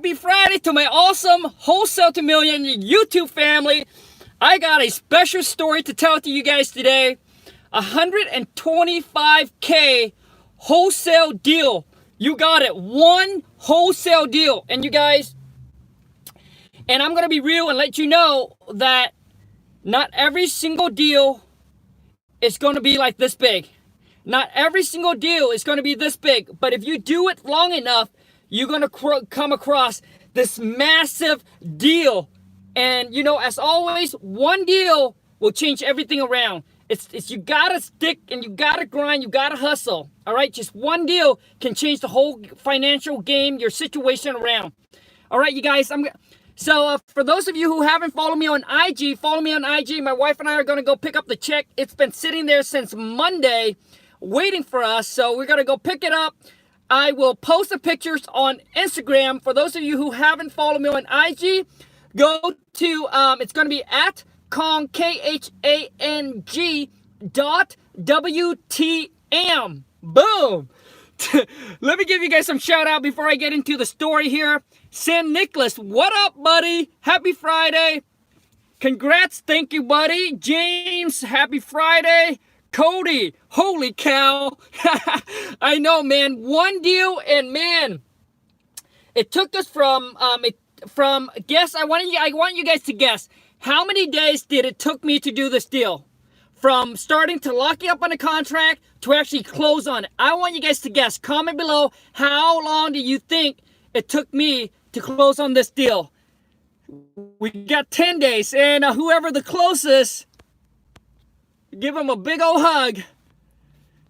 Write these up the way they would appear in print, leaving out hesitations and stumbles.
Happy Friday to my awesome Wholesale to Million YouTube family. I got a special story to tell to you guys today. 125K wholesale deal. You got it. One wholesale deal. And you guys, and I'm going to be real and let you know that not every single deal is going to be like this big. Not every single deal is going to be this big. But if you do it long enough, you're going to come across this massive deal. And, you know, as always, one deal will change everything around. It's you got to stick and you got to grind, you got to hustle. All right, just one deal can change the whole financial game, your situation around. All right, you guys, for those of you who haven't followed me on IG, follow me on IG. My wife and I are going to go pick up the check. It's been sitting there since Monday waiting for us, so we're going to go pick it up. I will post the pictures on Instagram. For those of you who haven't followed me on IG, go to, it's going to be at Khang, Khang .WTM. Boom. Let me give you guys some shout out before I get into the story here. San Nicholas, what up, buddy? Happy Friday. Congrats. Thank you, buddy. James, happy Friday. Cody, holy cow. I know, man. One deal, and man, it took us from guess. I want you guys to guess. How many days did it took me to do this deal? From starting to locking up on a contract to actually close on it. I want you guys to guess. Comment below, how long do you think it took me to close on this deal? We got 10 days, and whoever the closest, give him a big old hug.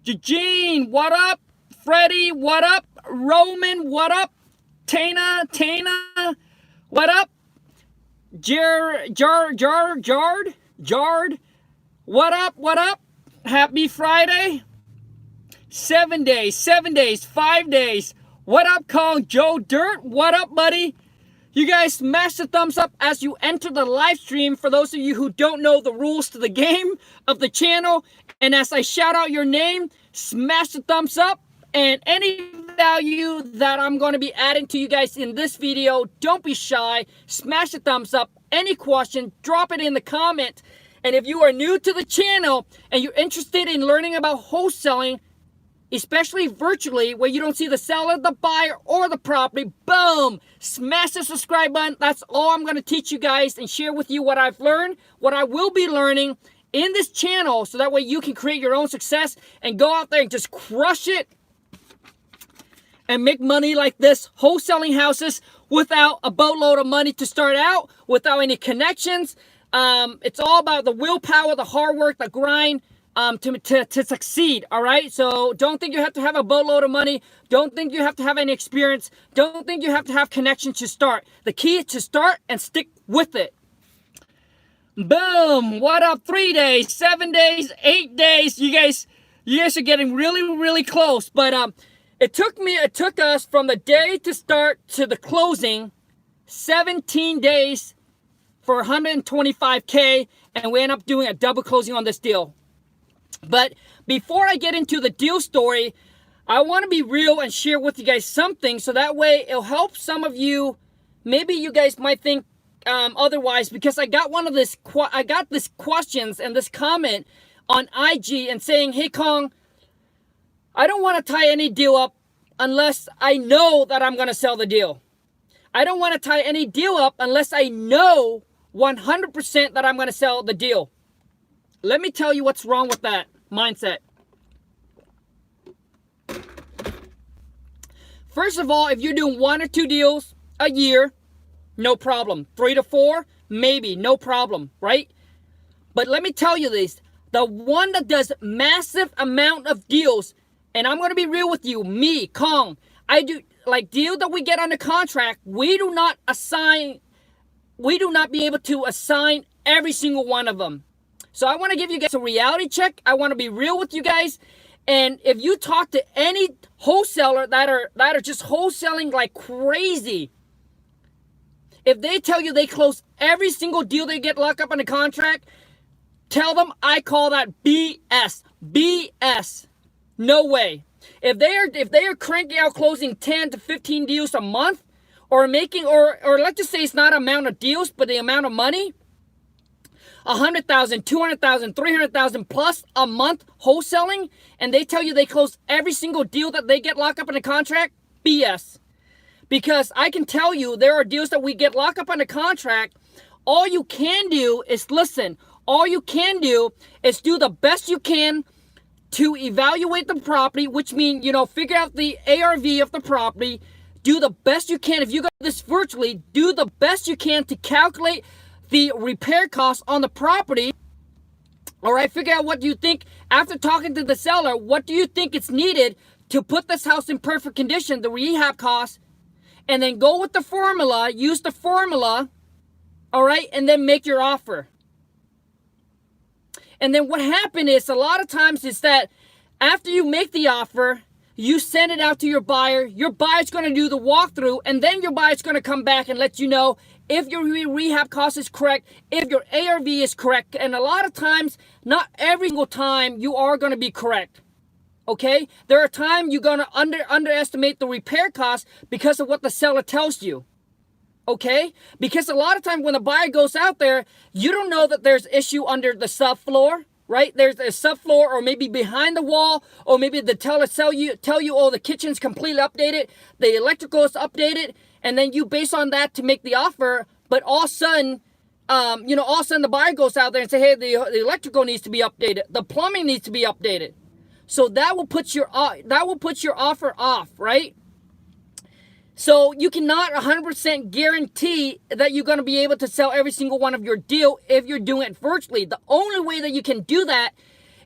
Eugene, what up? Freddie, what up? Roman, what up? Tana, what up? Jard, what up? Happy Friday. 7 days, 5 days. What up, Khang? Joe Dirt, what up, buddy? You guys smash the thumbs up as you enter the live stream. For those of you who don't know the rules to the game of the channel, and as I shout out your name, smash the thumbs up. And any value that I'm going to be adding to you guys in this video, don't be shy. Smash the thumbs up. Any question, drop it in the comment. And if you are new to the channel and you're interested in learning about wholesaling, especially virtually, where you don't see the seller, the buyer, or the property, boom, smash the subscribe button. That's all I'm going to teach you guys and share with you what I've learned, what I will be learning in this channel, so that way you can create your own success and go out there and just crush it and make money like this, wholesaling houses without a boatload of money to start out, without any connections. It's all about the willpower, the hard work, the grind to succeed, all right? So don't think you have to have a boatload of money. Don't think you have to have any experience. Don't think you have to have connections to start. The key is to start and stick with it. Boom. What up? 3 days, 7 days, 8 days. You guys are getting really close. But it took us from the day to start to the closing 17 days for 125K, and we end up doing a double closing on this deal. But before I get into the deal story, I want to be real and share with you guys something, so that way it'll help some of you. Maybe you guys might think otherwise, because I got this questions and this comment on IG and saying, hey Khang, I don't want to tie any deal up unless I know that I'm going to sell the deal. I don't want to tie any deal up unless I know 100% that I'm going to sell the deal. Let me tell you what's wrong with that mindset. First of all, if you're doing 1 or 2 deals a year, no problem. 3 to 4, maybe, no problem, right? But let me tell you this, the one that does massive amount of deals, and I'm going to be real with you, me, Khang, I do, like deal that we get under contract, we do not be able to assign every single one of them. So I want to give you guys a reality check. I want to be real with you guys. And if you talk to any wholesaler that are just wholesaling like crazy, if they tell you they close every single deal they get locked up on a contract, tell them I call that BS. BS. No way. If they are cranking out closing 10 to 15 deals a month, or making, or let's just say it's not amount of deals, but the amount of money, 100,000, 200,000, 300,000 plus a month wholesaling, and they tell you they close every single deal that they get locked up in a contract, BS. Because I can tell you there are deals that we get locked up on a contract. All you can do is listen. All you can do is do the best you can to evaluate the property, which means, figure out the ARV of the property. Do the best you can. If you got this virtually, do the best you can to calculate the repair costs on the property. All right, figure out what you think after talking to the seller. What do you think it's needed to put this house in perfect condition, the rehab costs, and then go with the formula, use the formula, all right, and then make your offer. And then what happened is a lot of times is that after you make the offer, you send it out to your buyer. Your buyer's going to do the walkthrough, and then your buyer's going to come back and let you know if your rehab cost is correct, if your ARV is correct. And a lot of times, not every single time, you are going to be correct. Okay? There are times you're going to underestimate the repair cost because of what the seller tells you. Okay? Because a lot of times when the buyer goes out there, you don't know that there's issue under the subfloor, right? There's a subfloor, or maybe behind the wall, or maybe the teller tell you, oh, the kitchen's completely updated, the electrical is updated, and then you base on that to make the offer. But all of a sudden, the buyer goes out there and say, hey, the electrical needs to be updated, the plumbing needs to be updated. So that will put your offer off, right? So you cannot 100% guarantee that you're going to be able to sell every single one of your deal if you're doing it virtually. The only way that you can do that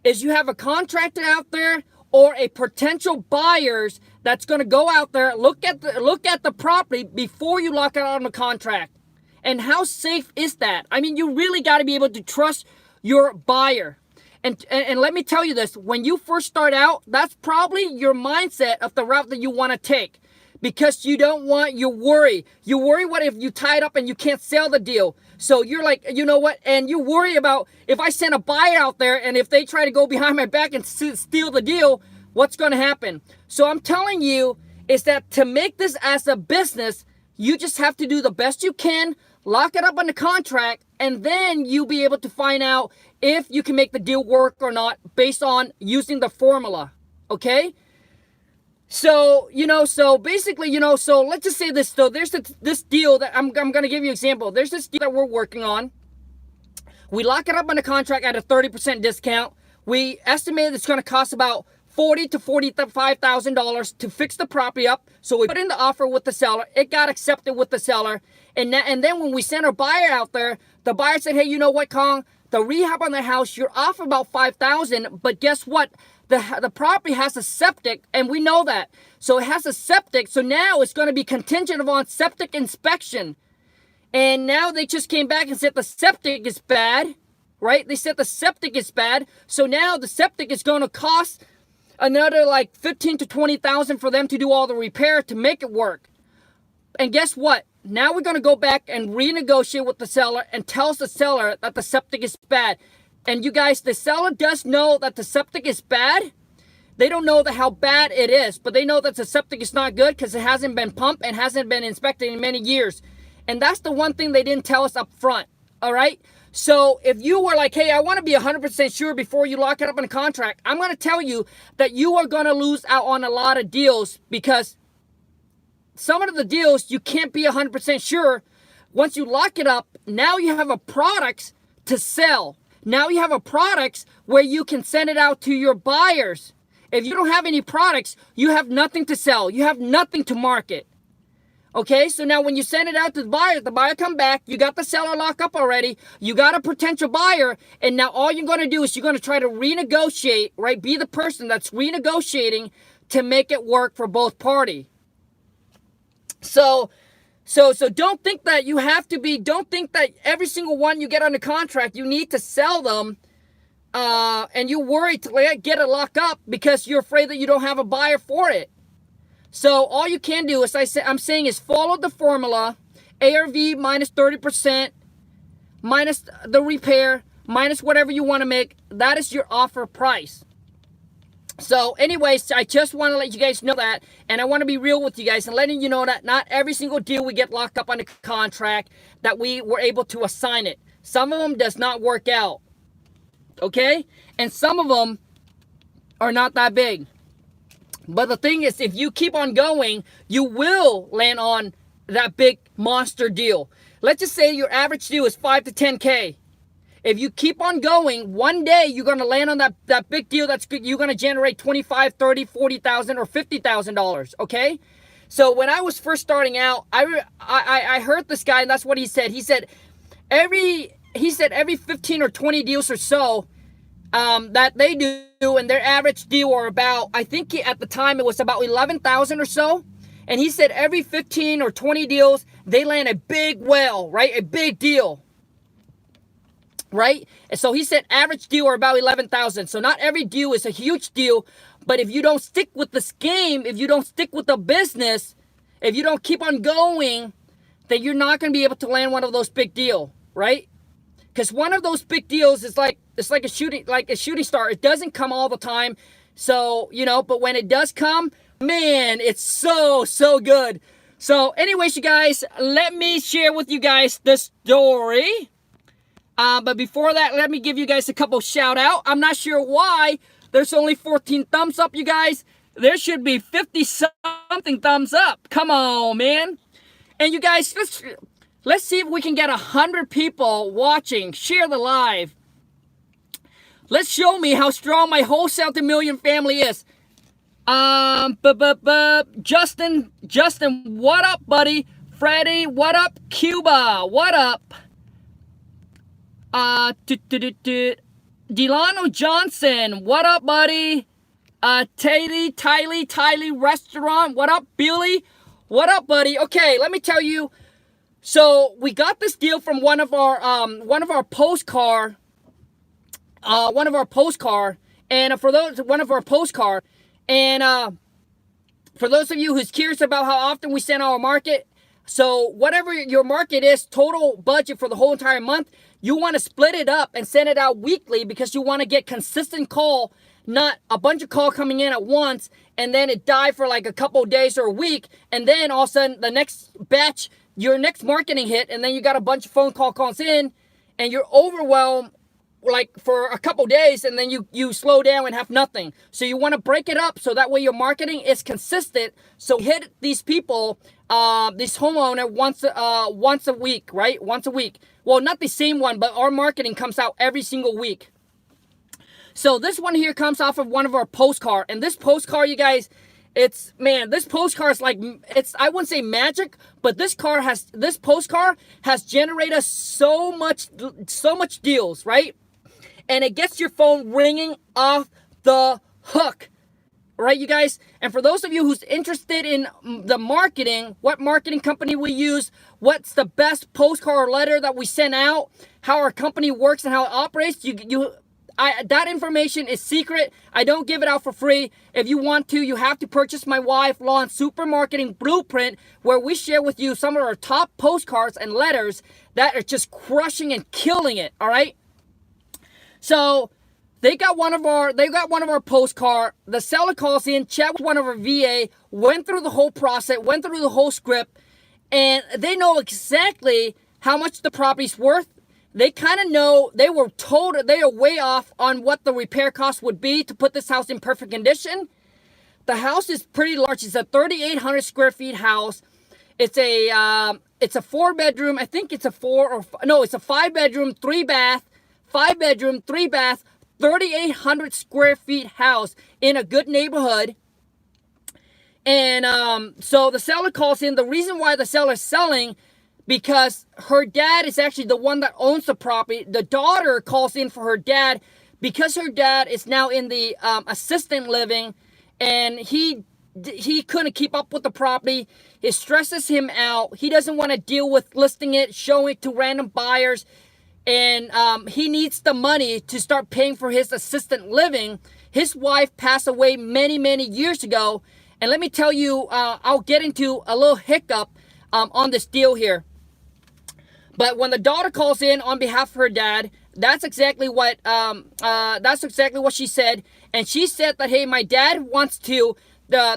is you have a contractor out there or a potential buyers that's going to go out there, look at the property before you lock it out on the contract. And how safe is that? I mean, you really got to be able to trust your buyer. And let me tell you this, when you first start out, that's probably your mindset of the route that you want to take. Because you worry. You worry what if you tie it up and you can't sell the deal. So you're like, you know what? And you worry about if I send a buyer out there and if they try to go behind my back and steal the deal, what's going to happen? So I'm telling you is that to make this as a business, you just have to do the best you can, lock it up on the contract, and then you'll be able to find out if you can make the deal work or not based on using the formula. Okay? So, so basically, so let's just say this, though. There's this deal that I'm going to give you an example. There's this deal that we're working on. We lock it up on the contract at a 30% discount. We estimate it's going to cost about $40,000 to $45,000 to fix the property up. So we put in the offer with the seller. It got accepted with the seller. And then when we sent our buyer out there, the buyer said, hey, you know what, Khang? The rehab on the house, you're off about $5,000, but guess what? The property has a septic, and we know that. So it has a septic, so now it's going to be contingent upon septic inspection. And now they just came back and said the septic is bad, right? They said the septic is bad. So now the septic is going to cost another like $15,000 to $20,000 for them to do all the repair to make it work. And guess what? Now we're going to go back and renegotiate with the seller and tell the seller that the septic is bad. And you guys, the seller does know that the septic is bad. They don't know how bad it is, but they know that the septic is not good because it hasn't been pumped and hasn't been inspected in many years. And that's the one thing they didn't tell us up front, all right? So if you were like, hey, I want to be 100% sure before you lock it up in a contract, I'm going to tell you that you are going to lose out on a lot of deals because some of the deals you can't be 100% sure. Once you lock it up, now you have a product to sell. Now you have a product where you can send it out to your buyers. If you don't have any products, you have nothing to sell. You have nothing to market. Okay, so now when you send it out to the buyer come back, you got the seller locked up already, you got a potential buyer, and now all you're going to do is you're going to try to renegotiate, right? Be the person that's renegotiating to make it work for both parties. So don't think that you have to be, don't think that every single one you get on the contract, you need to sell them, and you worry to get it locked up because you're afraid that you don't have a buyer for it. So all you can do, as I'm saying, is follow the formula, ARV minus 30%, minus the repair, minus whatever you want to make. That is your offer price. So anyways, I just want to let you guys know that, and I want to be real with you guys and letting you know that not every single deal we get locked up on the contract that we were able to assign it. Some of them does not work out, okay? And some of them are not that big. But the thing is, if you keep on going, you will land on that big monster deal. Let's just say your average deal is 5 to 10K. If you keep on going, one day you're going to land on that big deal that's good. You're going to generate 25, 30, 40,000 or $50,000, okay? So when I was first starting out, I heard this guy, and that's what he said. He said every 15 or 20 deals or so that they do, and their average deal are about, I think at the time it was about 11,000 or so. And he said every 15 or 20 deals, they land a big whale, right? A big deal. Right? And so he said average deal are about 11,000. So not every deal is a huge deal, but if you don't stick with this game, if you don't stick with the business, if you don't keep on going, then you're not going to be able to land one of those big deal, right? Because one of those big deals is like a shooting star. It doesn't come all the time. So, but when it does come, man, it's so good. So anyways, you guys, let me share with you guys the story. But before that, let me give you guys a couple shout out. I'm not sure why there's only 14 thumbs up, you guys. There should be 50 something thumbs up. Come on, man. And you guys, let's see if we can get 100 people watching. Share the live. Let's show me how strong my Wholesale to Million family is. Justin, what up, buddy? Freddie, what up? Cuba, what up? Delano Johnson, what up, buddy? Tylee Restaurant, what up? Billy, what up, buddy? Okay, let me tell you. So we got this deal from one of our postcard, and for those of you who's curious about how often we send our market, so whatever your market is, total budget for the whole entire month, you want to split it up and send it out weekly because you want to get consistent call, not a bunch of call coming in at once and then it die for like a couple of days or a week, and then all of a sudden the next batch, your next marketing hit, and then you got a bunch of phone calls in and you're overwhelmed like for a couple days, and then you slow down and have nothing. So you want to break it up so that way your marketing is consistent. So hit these people, this homeowner once a week, right? Once a week. Well, not the same one, but our marketing comes out every single week. So this one here comes off of one of our postcard, and this postcard, you guys, this postcard is like, I wouldn't say magic, but this postcard has generated us so much deals, right? And it gets your phone ringing off the hook, right, you guys? And for those of you who's interested in the marketing, what marketing company we use, what's the best postcard or letter that we send out, how our company works and how it operates, that information is secret. I don't give it out for free. If you want to, you have to purchase my wife Lawn's Super Marketing Blueprint, where we share with you some of our top postcards and letters that are just crushing and killing it, all right? So they got one of our postcard. The seller calls in, chat with one of our VA, went through the whole process, went through the whole script, and they know exactly how much the property's worth. They kind of know, they were told they are way off on what the repair cost would be to put this house in perfect condition. The house is pretty large. It's a 3,800 square feet house. It's a 4-bedroom. I think it's a 5-bedroom, 3-bath, 3,800 square feet house in a good neighborhood. And so the seller calls in. The reason why the seller is selling, because her dad is actually the one that owns the property. The daughter calls in for her dad because her dad is now in the assistant living, and he couldn't keep up with the property. It stresses him out. He doesn't want to deal with listing it, showing it to random buyers, and he needs the money to start paying for his assistant living. His wife passed away many, many years ago, and let me tell you, I'll get into a little hiccup on this deal here. But when the daughter calls in on behalf of her dad, that's exactly what she said. And she said that, hey, my dad wants to, they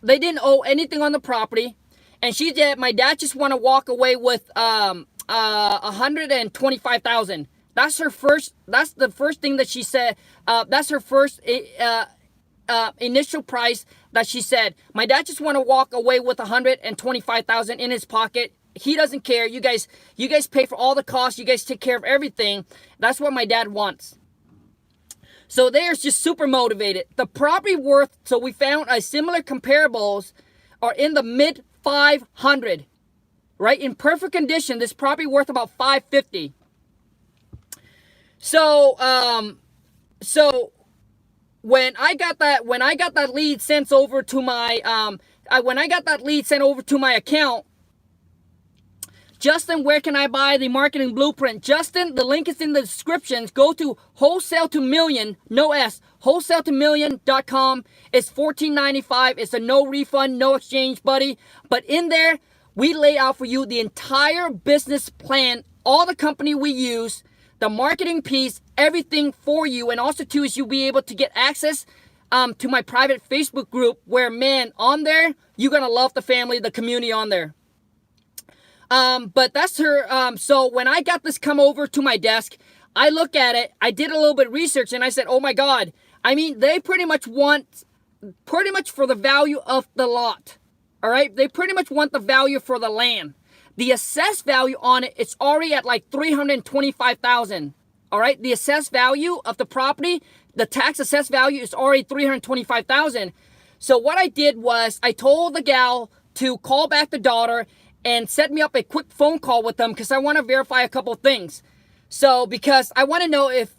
didn't owe anything on the property. And she said, my dad just want to walk away with $125,000. That's the first thing that she said. That's her first initial price that she said. My dad just want to walk away with $125,000 in his pocket. He doesn't care. You guys pay for all the costs. You guys take care of everything. That's what my dad wants. So they're just super motivated. The property worth, so we found a similar comparables are in the mid 500, right? In perfect condition, this property worth about 550. So when I got that lead sent over to my account, Justin, where can I buy the marketing blueprint? Justin, the link is in the descriptions. Go to Wholesale to Million, no S, wholesaletomillion.com. It's $14.95. It's a no refund, no exchange, buddy. But in there, we lay out for you the entire business plan, all the company we use, the marketing piece, everything for you. And also, too, is you'll be able to get access to my private Facebook group where, man, on there, you're going to love the family, the community on there. But that's her. So when I got this come over to my desk, I look at it, I did a little bit of research, and I said, oh my God. I mean, they pretty much want, for the value of the lot. All right. They pretty much want the value for the land. The assessed value on it, it's already at like $325,000. All right. The assessed value of the property, the tax assessed value is already $325,000. So what I did was I told the gal to call back the daughter and set me up a quick phone call with them because I want to verify a couple of things. So because I want to know if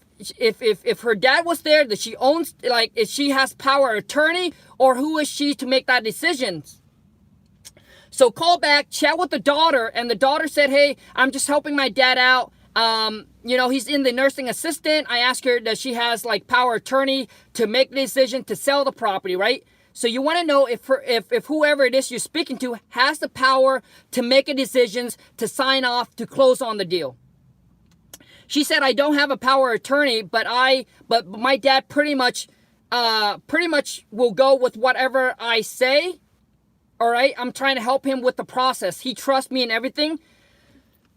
her dad was there, that she owns, like, if she has power of attorney, or who is she to make that decision. So call back, chat with the daughter, and the daughter said, hey, I'm just helping my dad out. He's in the nursing assistant. I asked her that she has like power of attorney to make the decision to sell the property, right? So you want to know if whoever it is you're speaking to has the power to make a decision, to sign off, to close on the deal. She said, I don't have a power of attorney, but my dad pretty much will go with whatever I say. All right. I'm trying to help him with the process. He trusts me and everything.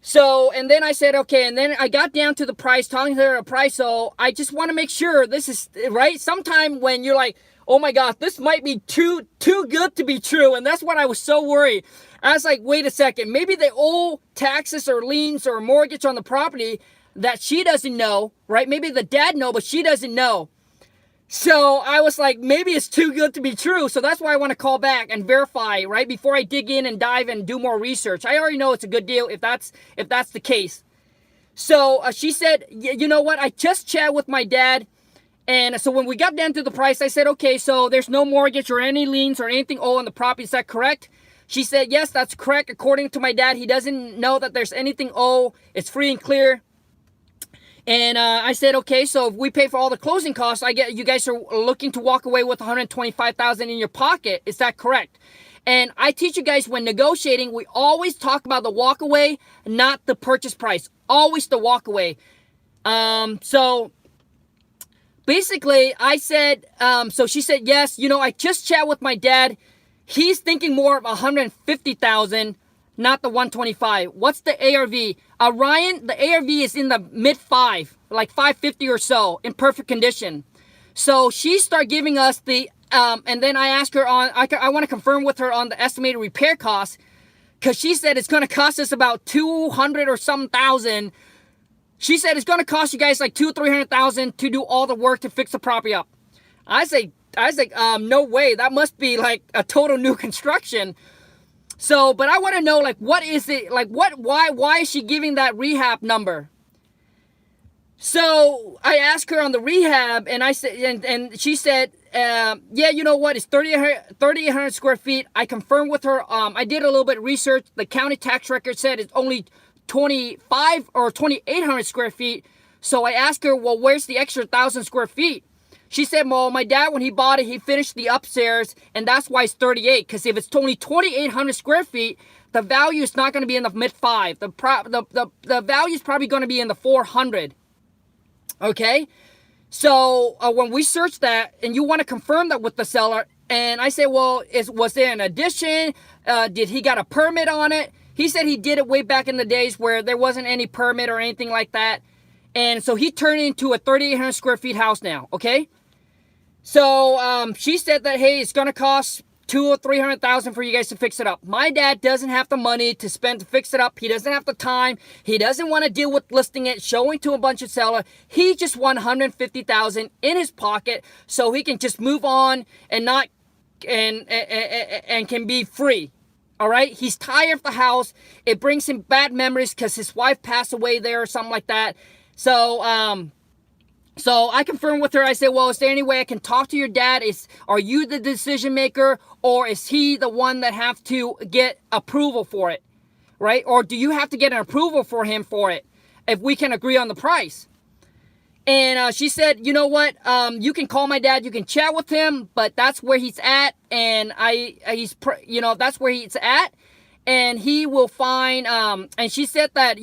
So, and then I said, okay. And then I got down to the price, talking to her a price. So I just want to make sure this is right. Sometime when you're like, oh my God, this might be too good to be true. And that's what I was so worried. I was like, wait a second. Maybe they owe taxes or liens or mortgage on the property that she doesn't know, right? Maybe the dad know, but she doesn't know. So I was like, maybe it's too good to be true. So that's why I want to call back and verify, right? Before I dig in and dive and do more research. I already know it's a good deal if that's the case. So she said, you know what? I just chatted with my dad. And so when we got down to the price, I said, okay, so there's no mortgage or any liens or anything owed on the property. Is that correct? She said, yes, that's correct. According to my dad, he doesn't know that there's anything owed. It's free and clear. And I said, okay, so if we pay for all the closing costs, you guys are looking to walk away with $125,000 in your pocket. Is that correct? And I teach you guys when negotiating, we always talk about the walk away, not the purchase price. Always the walk away. So basically, I said, so she said, yes, I just chat with my dad. He's thinking more of $150,000, not the $125,000. What's the ARV? Ryan, the ARV is in the mid 5, like 550 or so, in perfect condition. So she started giving us the, and then I asked her I want to confirm with her on the estimated repair costs, because she said it's going to cost us about 200 or some thousand. She said it's going to cost you guys like $200,000-$300,000 to do all the work to fix the property up. I was like, no way. That must be like a total new construction. So, but I want to know, like, what is it? Like, why is she giving that rehab number? So I asked her on the rehab, and I said, and she said, yeah, you know what? It's 3,800 square feet. I confirmed with her. I did a little bit of research. The county tax record said it's only 25 or 2,800 square feet. So I asked her, well, where's the extra 1,000 square feet? She said, well, my dad, when he bought it, he finished the upstairs, and that's why it's 38. Because if it's only 2,800 square feet, the value is not going to be in the mid 5. The value is probably going to be in the 400. Okay? So when we search that and you want to confirm that with the seller, and I say, well, was there an addition? Did he got a permit on it? He said he did it way back in the days where there wasn't any permit or anything like that. And so he turned it into a 3,800 square feet house now, okay? So she said that, hey, it's going to cost $200,000 or $300,000 for you guys to fix it up. My dad doesn't have the money to spend to fix it up. He doesn't have the time. He doesn't want to deal with listing it, showing to a bunch of sellers. He just wants $150,000 in his pocket so he can just move on and not and can be free. All right? He's tired of the house. It brings him bad memories because his wife passed away there or something like that. So I confirmed with her. I said, well, is there any way I can talk to your dad? Are you the decision maker, or is he the one that have to get approval for it, right? Or do you have to get an approval for him for it if we can agree on the price? And she said, you know what? You can call my dad. You can chat with him, but that's where he's at. And that's where he's at. And he will find, and she said that,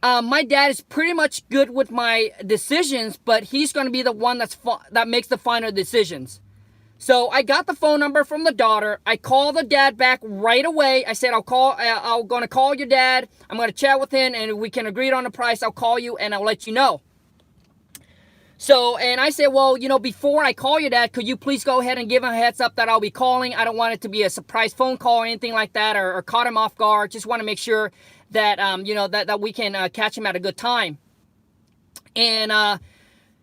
my dad is pretty much good with my decisions, but he's going to be the one that makes the final decisions. So I got the phone number from the daughter. I called the dad back right away. I said, I'm going to call your dad. I'm going to chat with him, and if we can agree on the price, I'll call you and I'll let you know. So, and I said, well, before I call your dad, could you please go ahead and give him a heads up that I'll be calling? I don't want it to be a surprise phone call or anything like that, or caught him off guard. Just want to make sure that, that we can catch him at a good time. And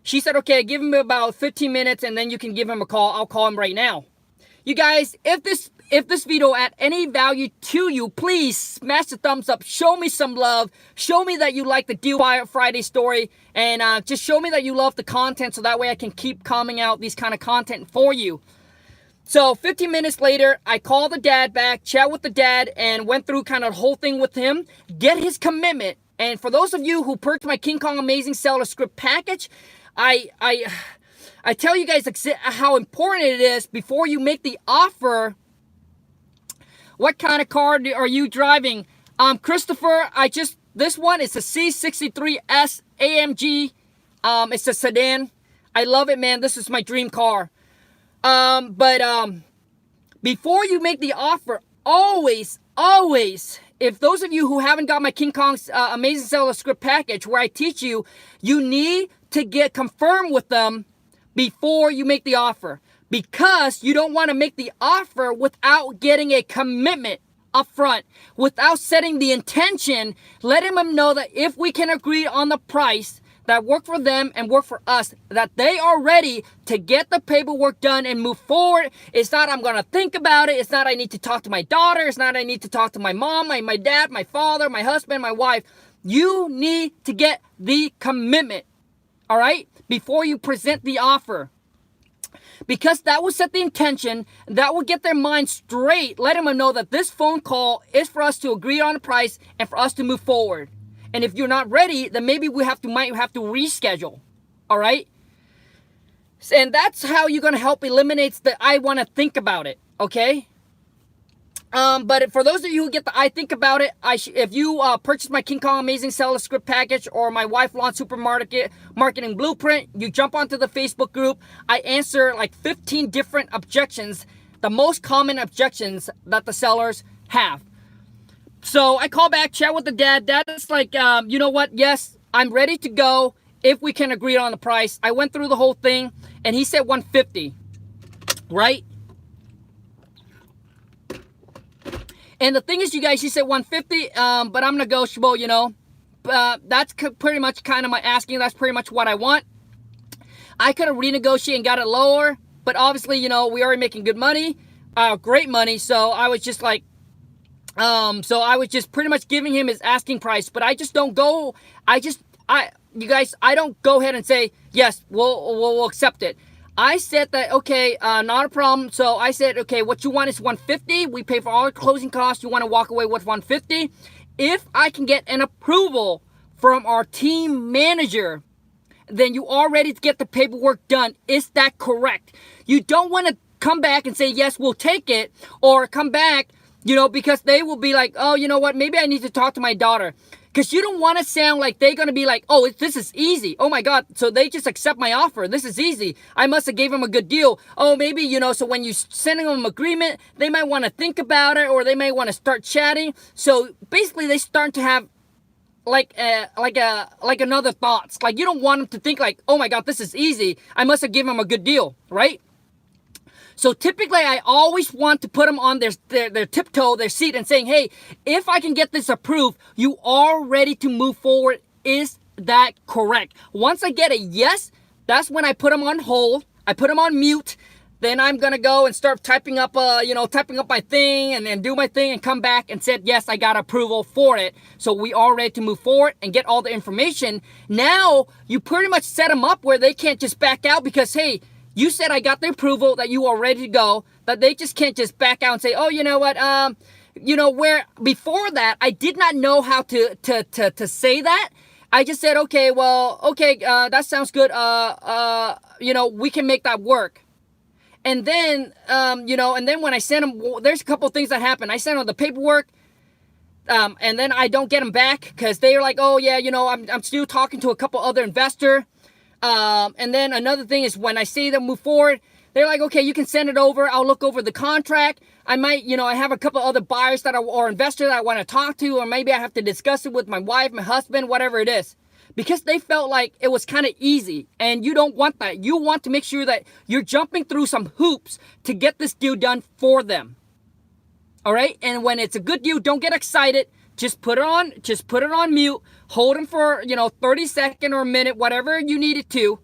she said, okay, give him about 15 minutes and then you can give him a call. I'll call him right now. You guys, if this video add any value to you, please smash the thumbs up. Show me some love. Show me that you like the Deal Friday story. And just show me that you love the content so that way I can keep coming out these kind of content for you. So 15 minutes later, I called the dad back, chat with the dad, and went through kind of the whole thing with him, get his commitment. And for those of you who purchased my King Kong Amazing Seller Script package, I tell you guys how important it is before you make the offer. What kind of car are you driving? Christopher, this one is a C63S AMG. It's a sedan. I love it, man. This is my dream car. But before you make the offer, always, if those of you who haven't got my King Kong's Amazing Seller Script package where I teach you, you need to get confirmed with them before you make the offer, because you don't want to make the offer without getting a commitment up front, without setting the intention, letting them know that if we can agree on the price that work for them and work for us, that they are ready to get the paperwork done and move forward. It's not I'm going to think about it. It's not I need to talk to my daughter. It's not I need to talk to my mom, my dad, my father, my husband, my wife. You need to get the commitment, all right, before you present the offer. Because that will set the intention, that will get their mind straight, letting them know that this phone call is for us to agree on a price and for us to move forward. And if you're not ready, then maybe we might have to reschedule. All right? And that's how you're going to help eliminate the I want to think about it. Okay? But for those of you who get the I think about it, if you purchase my King Kong Amazing Seller Script package or my Wife Lawn Supermarket Marketing Blueprint, you jump onto the Facebook group. I answer like 15 different objections, the most common objections that the sellers have. So I call back, chat with the dad. Dad is like, you know what? Yes, I'm ready to go if we can agree on the price. I went through the whole thing, and he said 150, right? And the thing is, you guys, he said 150, but I'm negotiable, That's pretty much kind of my asking. That's pretty much what I want. I could have renegotiated and got it lower, but obviously, we already making good money, great money. So I was just like, I was just pretty much giving him his asking price, but I just don't go. I don't go ahead and say, yes, we'll accept it. I said that, okay, not a problem. So I said, okay, what you want is 150. We pay for all the closing costs. You want to walk away with 150. If I can get an approval from our team manager, then you are ready to get the paperwork done. Is that correct? You don't want to come back and say, yes, we'll take it, or come back, because they will be like, oh, you know what? Maybe I need to talk to my daughter. Because you don't want to sound like they're going to be like, oh, this is easy. Oh my God. So they just accept my offer. This is easy. I must have gave them a good deal. Oh, maybe, so when you sending them an agreement, they might want to think about it, or they may want to start chatting. So basically they start to have like another thoughts. Like, you don't want them to think like, oh my God, this is easy. I must have given them a good deal, right? So typically, I always want to put them on their tiptoe, their seat, and saying, hey, if I can get this approved, you are ready to move forward. Is that correct? Once I get a yes, that's when I put them on hold. I put them on mute. Then I'm going to go and start typing up my thing, and then do my thing and come back and said, yes, I got approval for it. So we are ready to move forward and get all the information. Now, you pretty much set them up where they can't just back out because, hey, you said I got the approval that you are ready to go, that they just can't just back out and say, oh, you know what, where before that, I did not know how to say that. I just said, okay, that sounds good. We can make that work. And then, and then when I sent them, there's a couple of things that happen. I sent them the paperwork, and then I don't get them back because they're like, oh yeah, I'm still talking to a couple other investors. And then another thing is when I see them move forward, they're like, okay, you can send it over. I'll look over the contract. I might, I have a couple other buyers or investors that I want to talk to, or maybe I have to discuss it with my wife, my husband, whatever it is. Because they felt like it was kind of easy, and you don't want that. You want to make sure that you're jumping through some hoops to get this deal done for them. All right? And when it's a good deal, don't get excited. Just put it on mute. Hold them for, 30 seconds or a minute, whatever you need it to,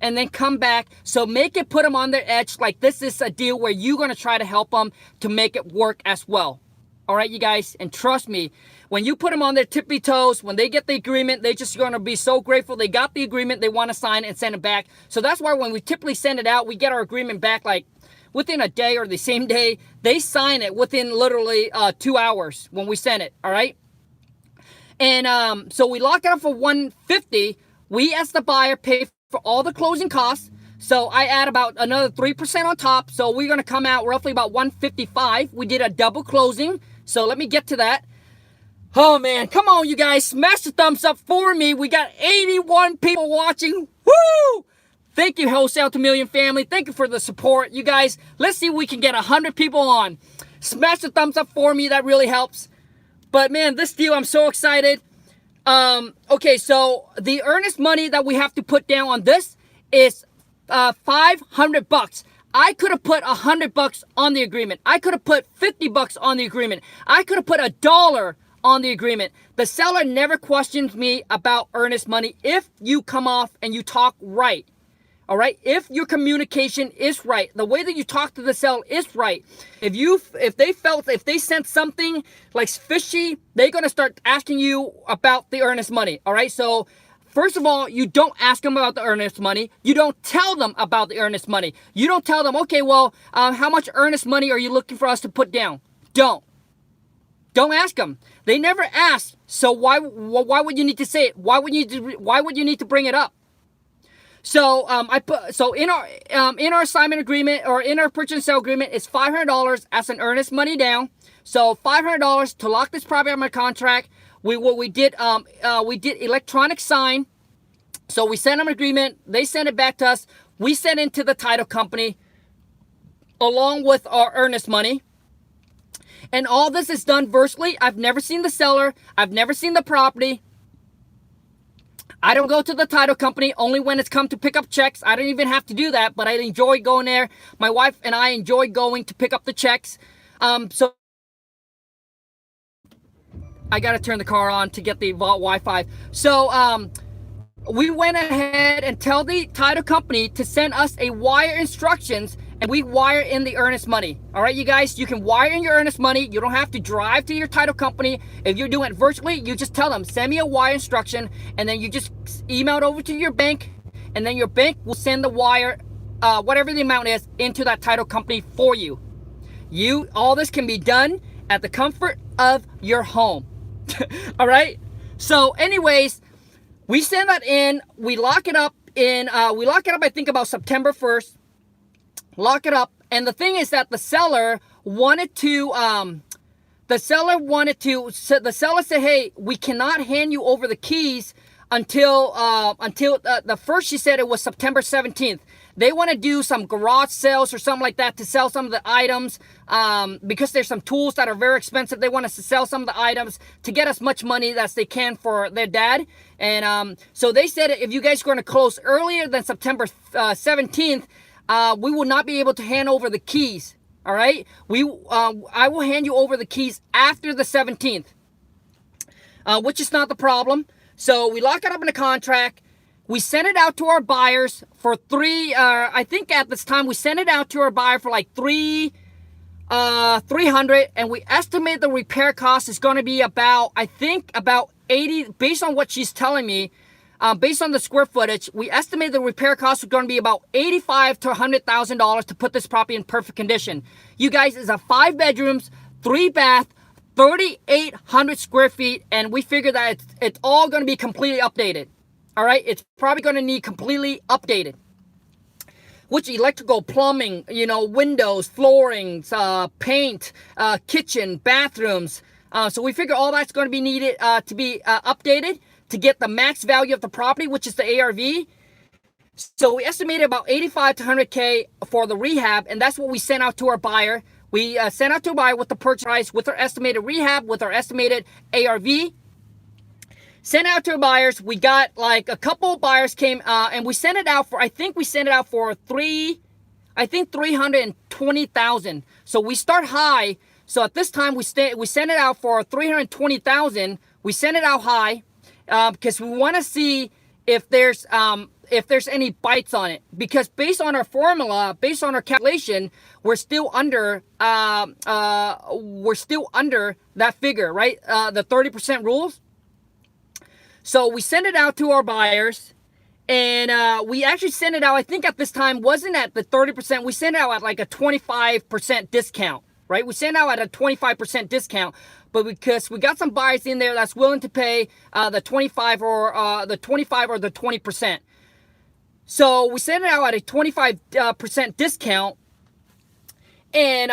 and then come back. So put them on their edge like this is a deal where you're going to try to help them to make it work as well. All right, you guys? And trust me, when you put them on their tippy toes, when they get the agreement, they're just going to be so grateful they got the agreement. They want to sign it and send it back. So that's why when we typically send it out, we get our agreement back like within a day or the same day. They sign it within literally 2 hours when we send it, all right? And so we lock it up for $150. We, as the buyer, pay for all the closing costs. So I add about another 3% on top. So we're going to come out roughly about $155. We did a double closing. So let me get to that. Oh, man. Come on, you guys. Smash the thumbs up for me. We got 81 people watching. Woo! Thank you, Wholesale to Million family. Thank you for the support. You guys, let's see if we can get 100 people on. Smash the thumbs up for me. That really helps. But man, this deal, I'm so excited. Okay, so the earnest money that we have to put down on this is $500. I could have put $100 on the agreement. I could have put $50 on the agreement. I could have put $1 on the agreement. The seller never questions me about earnest money if you come off and you talk right. All right, if your communication is right, the way that you talk to the seller is right. If they sense something like fishy, they're gonna start asking you about the earnest money. All right, so first of all, you don't ask them about the earnest money. You don't tell them about the earnest money. You don't tell them, okay, well, how much earnest money are you looking for us to put down? Don't ask them. They never ask. So why would you need to say it? Why would you need to bring it up? So in our assignment agreement, or in our purchase and sale agreement, it's $500 as an earnest money down. So $500 to lock this property on my contract. We did electronic sign. So we sent them an agreement. They sent it back to us. We sent it to the title company along with our earnest money. And all this is done virtually. I've never seen the seller. I've never seen the property. I don't go to the title company only when it's come to pick up checks. I don't even have to do that, but I enjoy going there. My wife and I enjoy going to pick up the checks. So I got to turn the car on to get the Wi-Fi. So we went ahead and tell the title company to send us a wire instructions, and we wire in the earnest money. All right, you guys, you can wire in your earnest money. You don't have to drive to your title company. If you're doing it virtually, you just tell them, send me a wire instruction, and then you just email it over to your bank, and then your bank will send the wire, whatever the amount is, into that title company for you. All this can be done at the comfort of your home. All right? So anyways, we send that in, we lock it up I think about September 1st. Lock it up. And the thing is that the seller wanted to The seller wanted to. So the seller said, "Hey, we cannot hand you over the keys until the first." She said it was September 17th. They want to do some garage sales or something like that to sell some of the items because there's some tools that are very expensive. They want us to sell some of the items to get as much money as they can for their dad. And so they said if you guys are going to close earlier than September 17th, we will not be able to hand over the keys. All right, I will hand you over the keys after the 17th, which is not the problem. So we lock it up in a contract. We sent it out to our buyers for I think at this time we sent it out to our buyer for like 300, and we estimate the repair cost is going to be about, I think about 80, based on what she's telling me. Based on the square footage, we estimate the repair cost is going to be about $85,000 to $100,000 to put this property in perfect condition. You guys, it's a 5 bedrooms, 3 bath, 3,800 square feet, and we figure that it's all going to be completely updated. All right, it's probably going to need completely updated. Which electrical, plumbing, windows, floorings, paint, kitchen, bathrooms. So we figure all that's going to be needed to be updated to get the max value of the property, which is the ARV. So we estimated about 85 to 100K for the rehab, and that's what we sent out to our buyer. We sent out to a buyer with the purchase price, with our estimated rehab, with our estimated ARV. Sent out to our buyers. We got like a couple of buyers came, and we sent it out for, I think 320,000. So we start high. So at this time we sent it out for 320,000. We sent it out high. Because we want to see if there's any bites on it. Because based on our formula, based on our calculation, we're still under that figure, right? The 30% rules. So we sent it out to our buyers, and we actually sent it out. I think at this time wasn't at the 30%. We sent it out at like a 25% discount, right? We sent out at a 25% discount. But because we got some buyers in there that's willing to pay the 25 or the 20%. So we sent it out at a 25% discount. And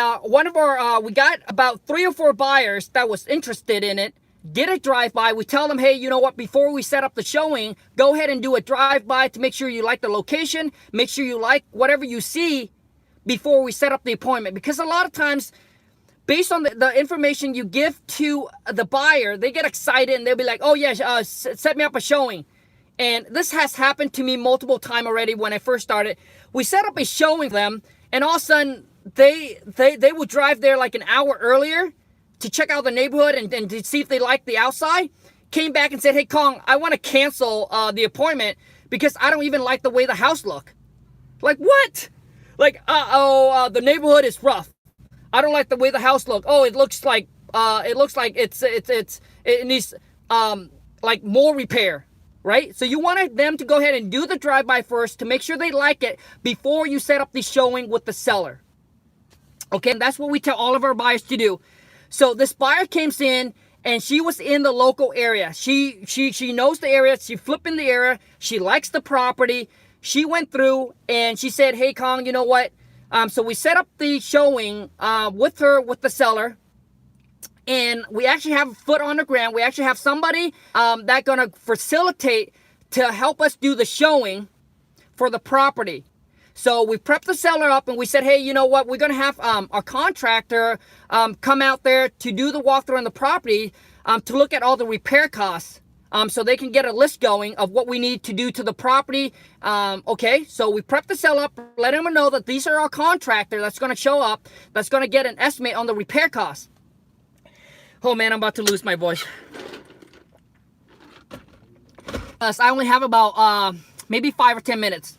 we got about 3 or 4 buyers that was interested in it. Did a drive-by. We tell them, hey, you know what, before we set up the showing, go ahead and do a drive-by to make sure you like the location, make sure you like whatever you see before we set up the appointment. Because a lot of times, based on the information you give to the buyer, they get excited and they'll be like, oh yeah, set me up a showing. And this has happened to me multiple times already when I first started. We set up a showing for them, and all of a sudden they would drive there like an hour earlier to check out the neighborhood and to see if they like the outside. Came back and said, hey Khang, I want to cancel the appointment because I don't even like the way the house look. Like what? Like the neighborhood is rough. I don't like the way the house looks. Oh, it looks like it needs like more repair, right? So you wanted them to go ahead and do the drive-by first to make sure they like it before you set up the showing with the seller. Okay, and that's what we tell all of our buyers to do. So this buyer came in and she was in the local area. She knows the area. She flipped in the area. She likes the property. She went through and she said, hey Khang, you know what? So we set up the showing with the seller, and we actually have a foot on the ground. We actually have somebody that's gonna facilitate to help us do the showing for the property. So we prepped the seller up and we said, hey, you know what? We're gonna have our contractor come out there to do the walkthrough on the property to look at all the repair costs. So they can get a list going of what we need to do to the property. Okay, so we prep the seller up, let them know that these are our contractor that's going to show up, that's going to get an estimate on the repair costs. Oh man, I'm about to lose my voice. So I only have about maybe 5 or 10 minutes.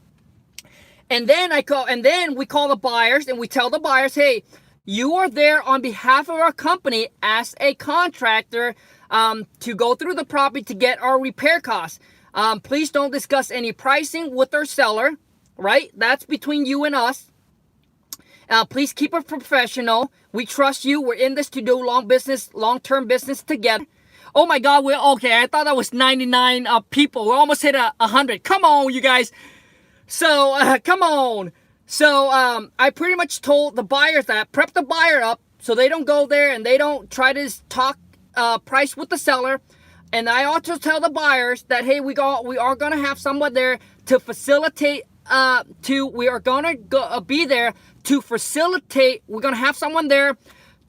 And then we call the buyers and we tell the buyers, hey, you are there on behalf of our company as a contractor to go through the property to get our repair costs. Please don't discuss any pricing with our seller, right? That's between you and us. Please keep it professional. We trust you. We're in this to do long-term business together. Oh my God, we're okay. I thought that was 99 people. We almost hit 100. Come on, you guys. So, come on. So, I pretty much told the buyers that, prep the buyer up, So they don't go there and they don't try to talk price with the seller. And I also tell the buyers that, hey, we are going to have someone there to facilitate, we are going to be there to facilitate, we're going to have someone there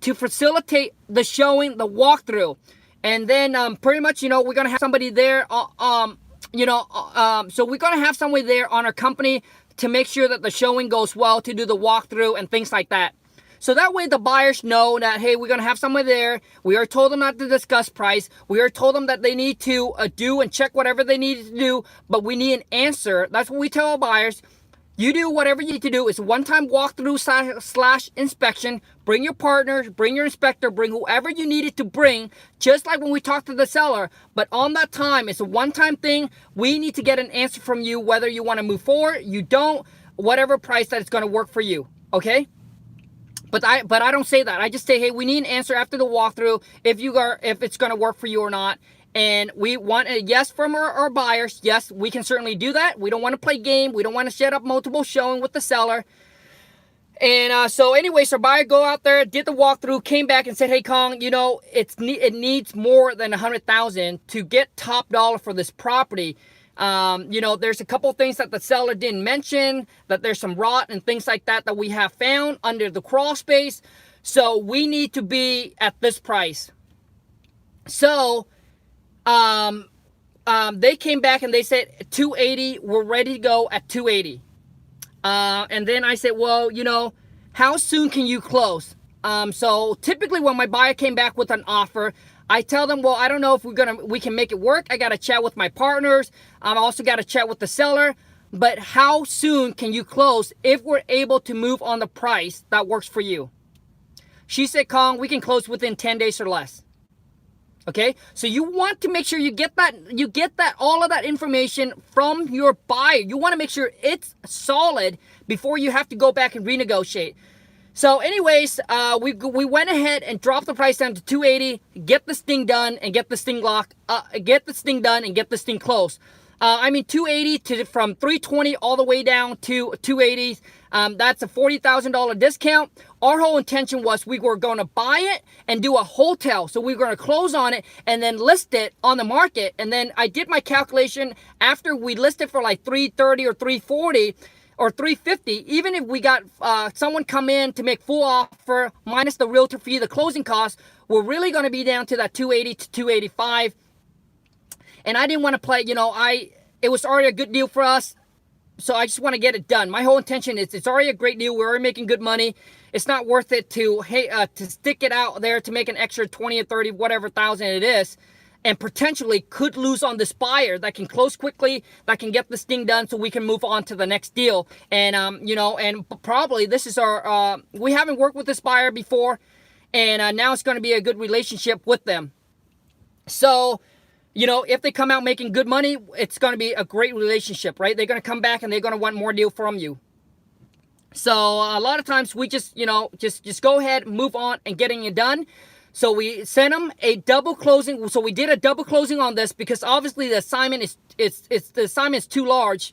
to facilitate the showing, the walkthrough. And then pretty much, we're going to have somebody there, so we're going to have somebody there on our company to make sure that the showing goes well, to do the walkthrough and things like that. So that way the buyers know that, hey, we're going to have someone there. We are told them not to discuss price. We are told them that they need to do and check whatever they need to do, but we need an answer. That's what we tell our buyers. You do whatever you need to do. It's a one-time walkthrough slash inspection. Bring your partner, bring your inspector, bring whoever you needed to bring, just like when we talk to the seller. But on that time, it's a one-time thing. We need to get an answer from you, whether you want to move forward, you don't, whatever price that it's going to work for you, okay? But I don't say that. I just say, hey, we need an answer after the walkthrough if it's going to work for you or not. And we want a yes from our buyers. Yes, we can certainly do that. We don't want to play game. We don't want to set up multiple showing with the seller. And so anyways, our buyer go out there, did the walkthrough, came back and said, hey, Khang, it needs more than $100,000 to get top dollar for this property. There's a couple things that the seller didn't mention, that there's some rot and things like that we have found under the crawl space. So we need to be at this price. So they came back and they said 280, we're ready to go at 280. And then I said, well, how soon can you close? So typically when my buyer came back with an offer, I tell them, well, I don't know if we can make it work. I got to chat with my partners. I also got to chat with the seller. But how soon can you close if we're able to move on the price that works for you? She said, Khang, we can close within 10 days or less. Okay, so you want to make sure you get that all of that information from your buyer. You want to make sure it's solid before you have to go back and renegotiate. So anyways, we went ahead and dropped the price down to 280, get this thing done and get this thing locked, get this thing done and get this thing closed. 280 from 320 all the way down to 280. That's a $40,000 discount. Our whole intention was we were going to buy it and do a wholesale. So we were going to close on it and then list it on the market. And then I did my calculation after we listed for like 330 or 340 or 350. Even if we got someone come in to make full offer minus the realtor fee, the closing costs, we're really going to be down to that 280 to 285. And I didn't want to play, it was already a good deal for us. So I just want to get it done. My whole intention is it's already a great deal. We're already making good money. It's not worth it to stick it out there to make an extra 20 or 30, whatever thousand it is, and potentially could lose on this buyer that can close quickly, that can get this thing done so we can move on to the next deal. And, and probably this is we haven't worked with this buyer before, and now it's going to be a good relationship with them. So, if they come out making good money, it's going to be a great relationship, right? They're going to come back and they're going to want more deal from you. So a lot of times we just go ahead, move on and getting it done. So we sent them a double closing. So we did a double closing on this because obviously the assignment is too large.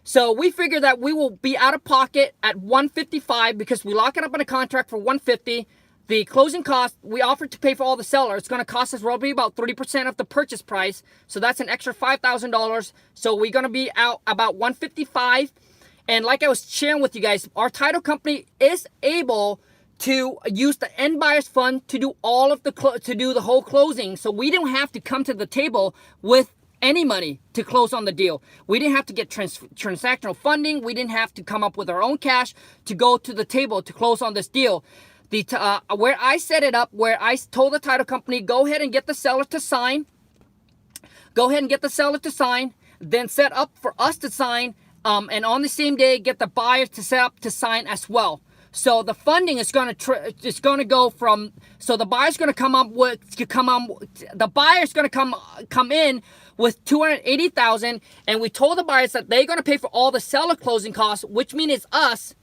So we figure that we will be out of pocket at $155 because we lock it up in a contract for $150. The closing cost, we offered to pay for all the seller. It's going to cost us roughly about 30% of the purchase price. So that's an extra $5,000. So we're going to be out about $155. And like I was sharing with you guys, our title company is able to use the end buyer's fund to do all of the whole closing. So we don't have to come to the table with any money to close on the deal. We didn't have to get transactional funding. We didn't have to come up with our own cash to go to the table to close on this deal. Where I set it up, where I told the title company, go ahead and get the seller to sign. Go ahead and get the seller to sign. Then set up for us to sign. And on the same day, get the buyer to set up to sign as well. So the funding is going to go from. So the buyer's going to come in with $280,000, and we told the buyers that they're going to pay for all the seller closing costs, which means it's us.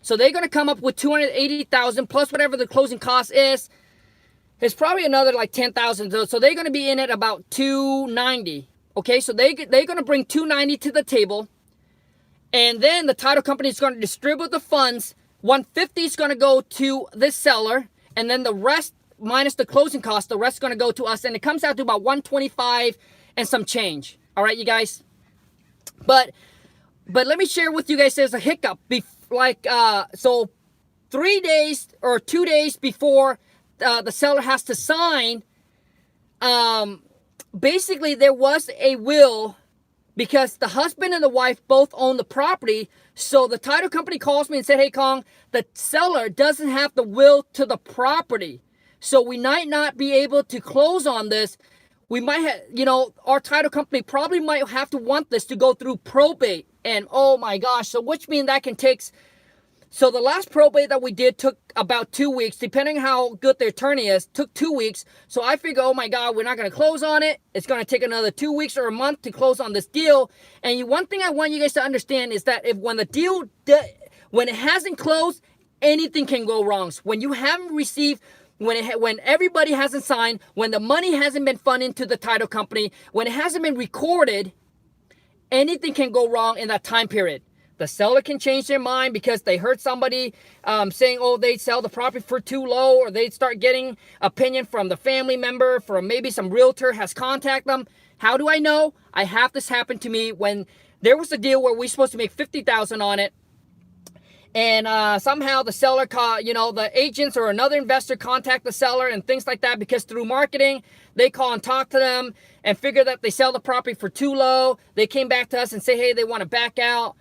So they're going to come up with $280,000 plus whatever the closing cost is. It's probably another like $10,000. So they're going to be in at about $290. Okay, so they're going to bring $290 to the table. And then the title company is going to distribute the funds. $150 is going to go to this seller. and then the rest minus the closing cost, the rest is going to go to us, and it comes out to about 125 and some change. All right, you guys. But let me share with you guys, there's a hiccup. So 3 days or 2 days before the seller has to sign, basically there was a will, because the husband and the wife both own the property. So the title company calls me and said, hey, Khang, the seller doesn't have the will to the property. So we might not be able to close on this. We might have, our title company probably might have to want this to go through probate. And oh my gosh, so which means that can take, so the last probate that we did took about 2 weeks, depending how good the attorney is, took 2 weeks. So I figure, oh my God, we're not going to close on it. It's going to take another 2 weeks or a month to close on this deal. And one thing I want you guys to understand is that when the deal, when it hasn't closed, anything can go wrong. So when you haven't received, when everybody hasn't signed, when the money hasn't been funded into the title company, when it hasn't been recorded, anything can go wrong in that time period. The seller can change their mind because they heard somebody saying, oh, they sell the property for too low, or they start getting opinion from the family member, from maybe some realtor has contacted them. How do I know? I have this happen to me when there was a deal where we supposed to make $50,000 on it. And somehow the seller, the agents or another investor contact the seller and things like that, because through marketing, they call and talk to them and figure that they sell the property for too low. They came back to us and say, hey, they want to back out.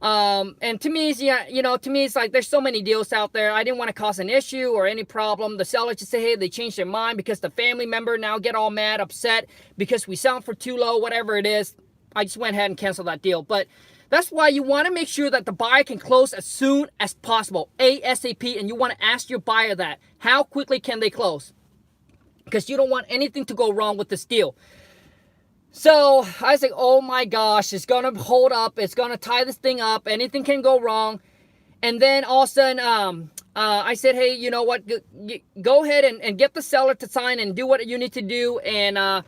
And to me, it's like there's so many deals out there. I didn't want to cause an issue or any problem. The seller just say, hey, they changed their mind because the family member now get all mad, upset because we sell for too low, whatever it is. I just went ahead and canceled that deal. But that's why you want to make sure that the buyer can close as soon as possible, ASAP, and you want to ask your buyer that. How quickly can they close? Because you don't want anything to go wrong with this deal. So I was like, oh my gosh, it's going to hold up. It's going to tie this thing up. Anything can go wrong. And then all of a sudden, I said, hey, you know what? Go ahead and get the seller to sign and do what you need to do, and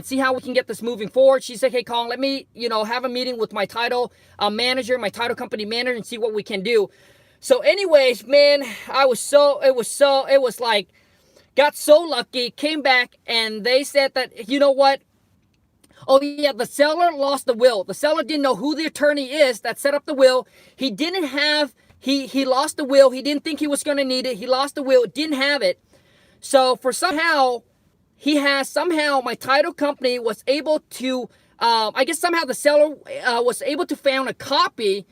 see how we can get this moving forward. She said, hey, Khang, let me, have a meeting with my title manager, my title company manager, and see what we can do. So anyways, man, got so lucky, came back, and they said that, you know what? Oh, yeah, the seller lost the will. The seller didn't know who the attorney is that set up the will. He didn't have, he lost the will. He didn't think he was going to need it. He lost the will, didn't have it. So somehow, my title company was able to, I guess somehow the seller was able to find a copy,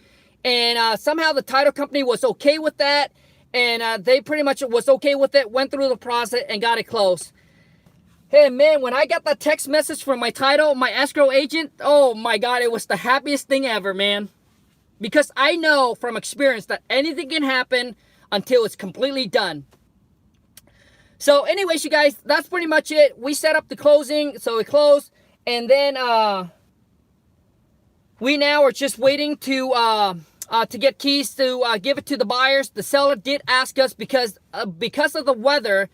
and somehow the title company was okay with that, and they pretty much was okay with it, went through the process, and got it closed. Hey, man, when I got that text message from my escrow agent, oh my God, it was the happiest thing ever, man. Because I know from experience that anything can happen until it's completely done. So anyways, you guys, that's pretty much it. We set up the closing, so it closed. And then we now are just waiting to get keys to give it to the buyers. The seller did ask us, because of the weather,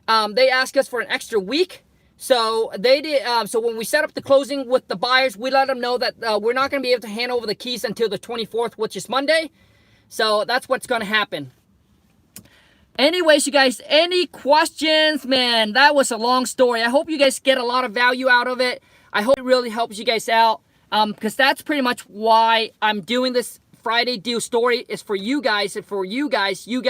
they asked us for an extra week. So they did. So when we set up the closing with the buyers, we let them know that we're not going to be able to hand over the keys until the 24th, which is Monday. So that's what's going to happen. Anyways, you guys, any questions? Man, that was a long story. I hope you guys get a lot of value out of it. I hope it really helps you guys out, because that's pretty much why I'm doing this Friday deal story, is for you guys, and for you guys to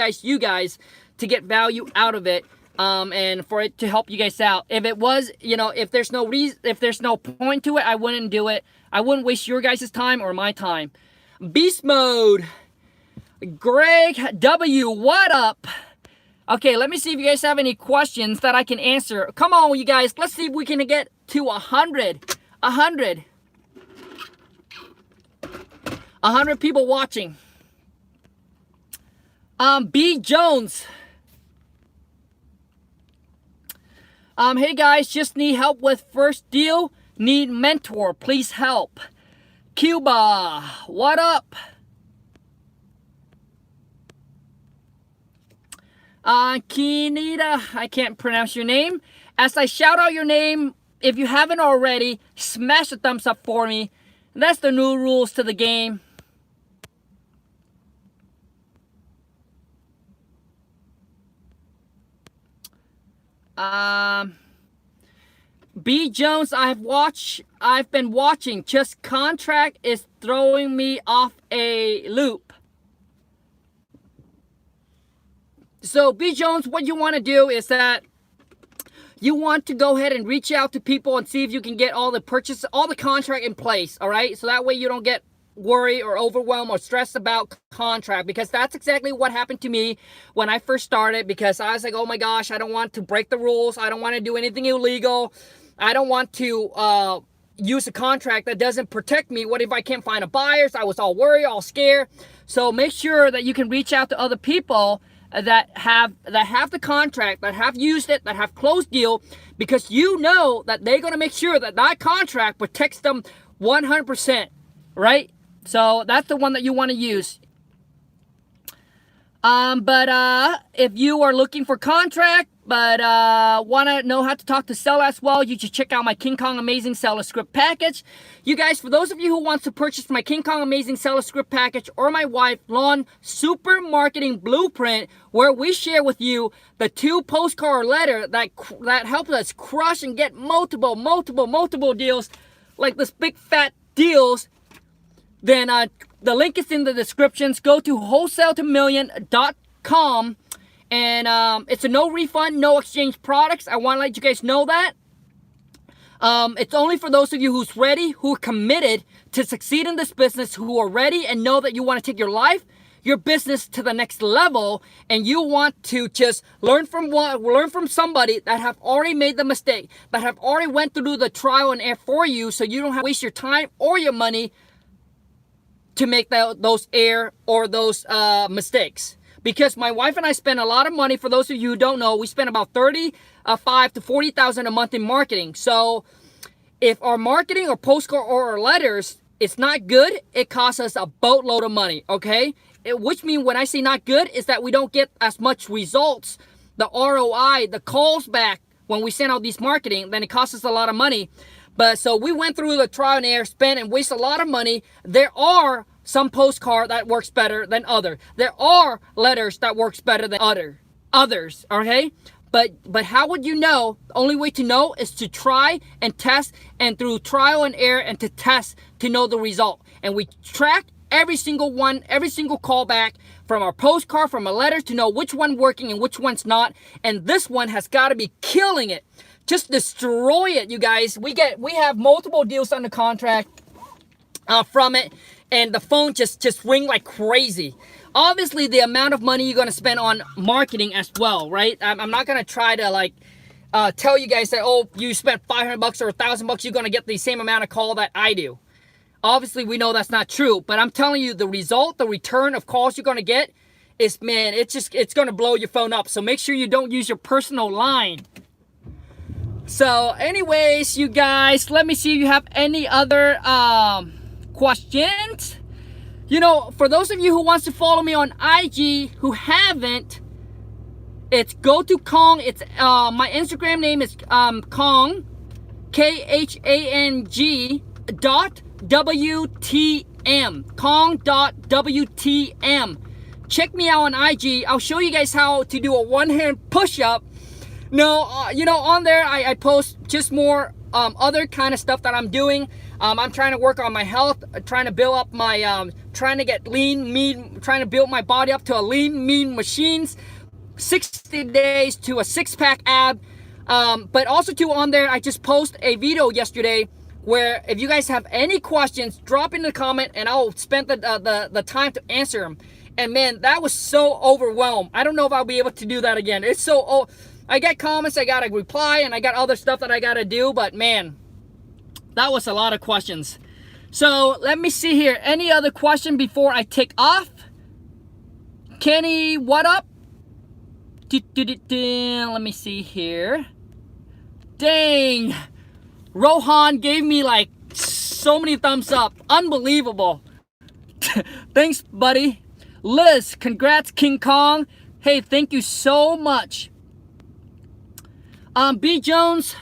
get value out of it. And for it to help you guys out. If it was, if there's no reason, if there's no point to it, I wouldn't do it. I wouldn't waste your guys' time or my time. Beast mode. Greg W, what up? Okay, let me see if you guys have any questions that I can answer. Come on, you guys. Let's see if we can get to 100. 100 people watching. B Jones. Hey guys, just need help with first deal. Need mentor, please help. Cuba, what up? Kinita, I can't pronounce your name. As I shout out your name, if you haven't already, smash the thumbs up for me. That's the new rules to the game. B Jones, I've been watching. Just contract is throwing me off a loop. So B Jones, what you want to do is that you want to go ahead and reach out to people and see if you can get all the contract in place, all right? So that way you don't get worried or overwhelmed or stressed about contract, because that's exactly what happened to me when I first started, because I was like, oh my gosh, I don't want to break the rules. I don't want to do anything illegal. I don't want to use a contract that doesn't protect me. What if I can't find a buyer? So I was all worried, all scared. So make sure that you can reach out to other people that have the contract, that have used it, that have closed deal, because you know that they're going to make sure that that contract protects them 100%, right? So that's the one that you want to use. But if you are looking for contract, but want to know how to talk to seller as well, you should check out my King Kong Amazing Seller Script Package. You guys, for those of you who want to purchase my King Kong Amazing Seller Script Package or my wife Lawn Super Marketing Blueprint, where we share with you the 2 postcard letter that helps us crush and get multiple deals, like this big fat deals, then the link is in the descriptions. Go to wholesale2million.com. And it's a no refund, no exchange products. I want to let you guys know that. It's only for those of you who's ready, who are committed to succeed in this business, who are ready and know that you want to take your life, your business to the next level, and you want to just learn from somebody that have already made the mistake, that have already went through the trial and error for you, so you don't have to waste your time or your money to make those error or those mistakes. Because my wife and I spend a lot of money. For those of you who don't know, we spend about $35,000 to $40,000 a month in marketing. So if our marketing or postcard or our letters is not good, it costs us a boatload of money, okay? Which means when I say not good is that we don't get as much results, the ROI, the calls back when we send out these marketing, then it costs us a lot of money. But so we went through the trial and error, spent and waste a lot of money. There are some postcard that works better than other. There are letters that works better than others, okay? But how would you know? The only way to know is to try and test, and through trial and error and to test to know the result. And we track every single one, every single callback from our postcard, from our letters, to know which one working and which one's not. And this one has got to be killing it. Just destroy it, you guys. We have multiple deals under contract from it. And the phone just ring like crazy. Obviously, the amount of money you're going to spend on marketing as well, right? I'm not going to try to tell you guys that, oh, you spent $500 or $1,000, you're going to get the same amount of call that I do. Obviously, we know that's not true. But I'm telling you, the result, the return of calls you're going to get is, man, it's going to blow your phone up. So make sure you don't use your personal line. So anyways, you guys, let me see if you have any other questions. You know, for those of you who wants to follow me on IG who haven't, it's go to Khang. It's my Instagram name is Khang, KHANG .WTM, Khang.WTM. Check me out on IG. I'll show you guys how to do a one-hand push-up. No, you know, on there I post just more other kind of stuff that I'm doing. I'm trying to work on my health, trying to build up my, trying to get lean, mean, trying to build my body up to a lean, mean machines. 60 days to a six-pack ab. But also too, on there, I just posted a video yesterday where if you guys have any questions, drop in the comment and I'll spend the time to answer them. And man, that was so overwhelmed. I don't know if I'll be able to do that again. It's so, I got comments, I got to reply, and I got other stuff that I got to do, but man, that was a lot of questions. So let me see here. Any other question before I take off? Kenny, what up? Let me see here. Dang. Rohan gave me like so many thumbs up. Unbelievable. Thanks, buddy. Liz, congrats, King Kong. Hey, thank you so much. B. Jones,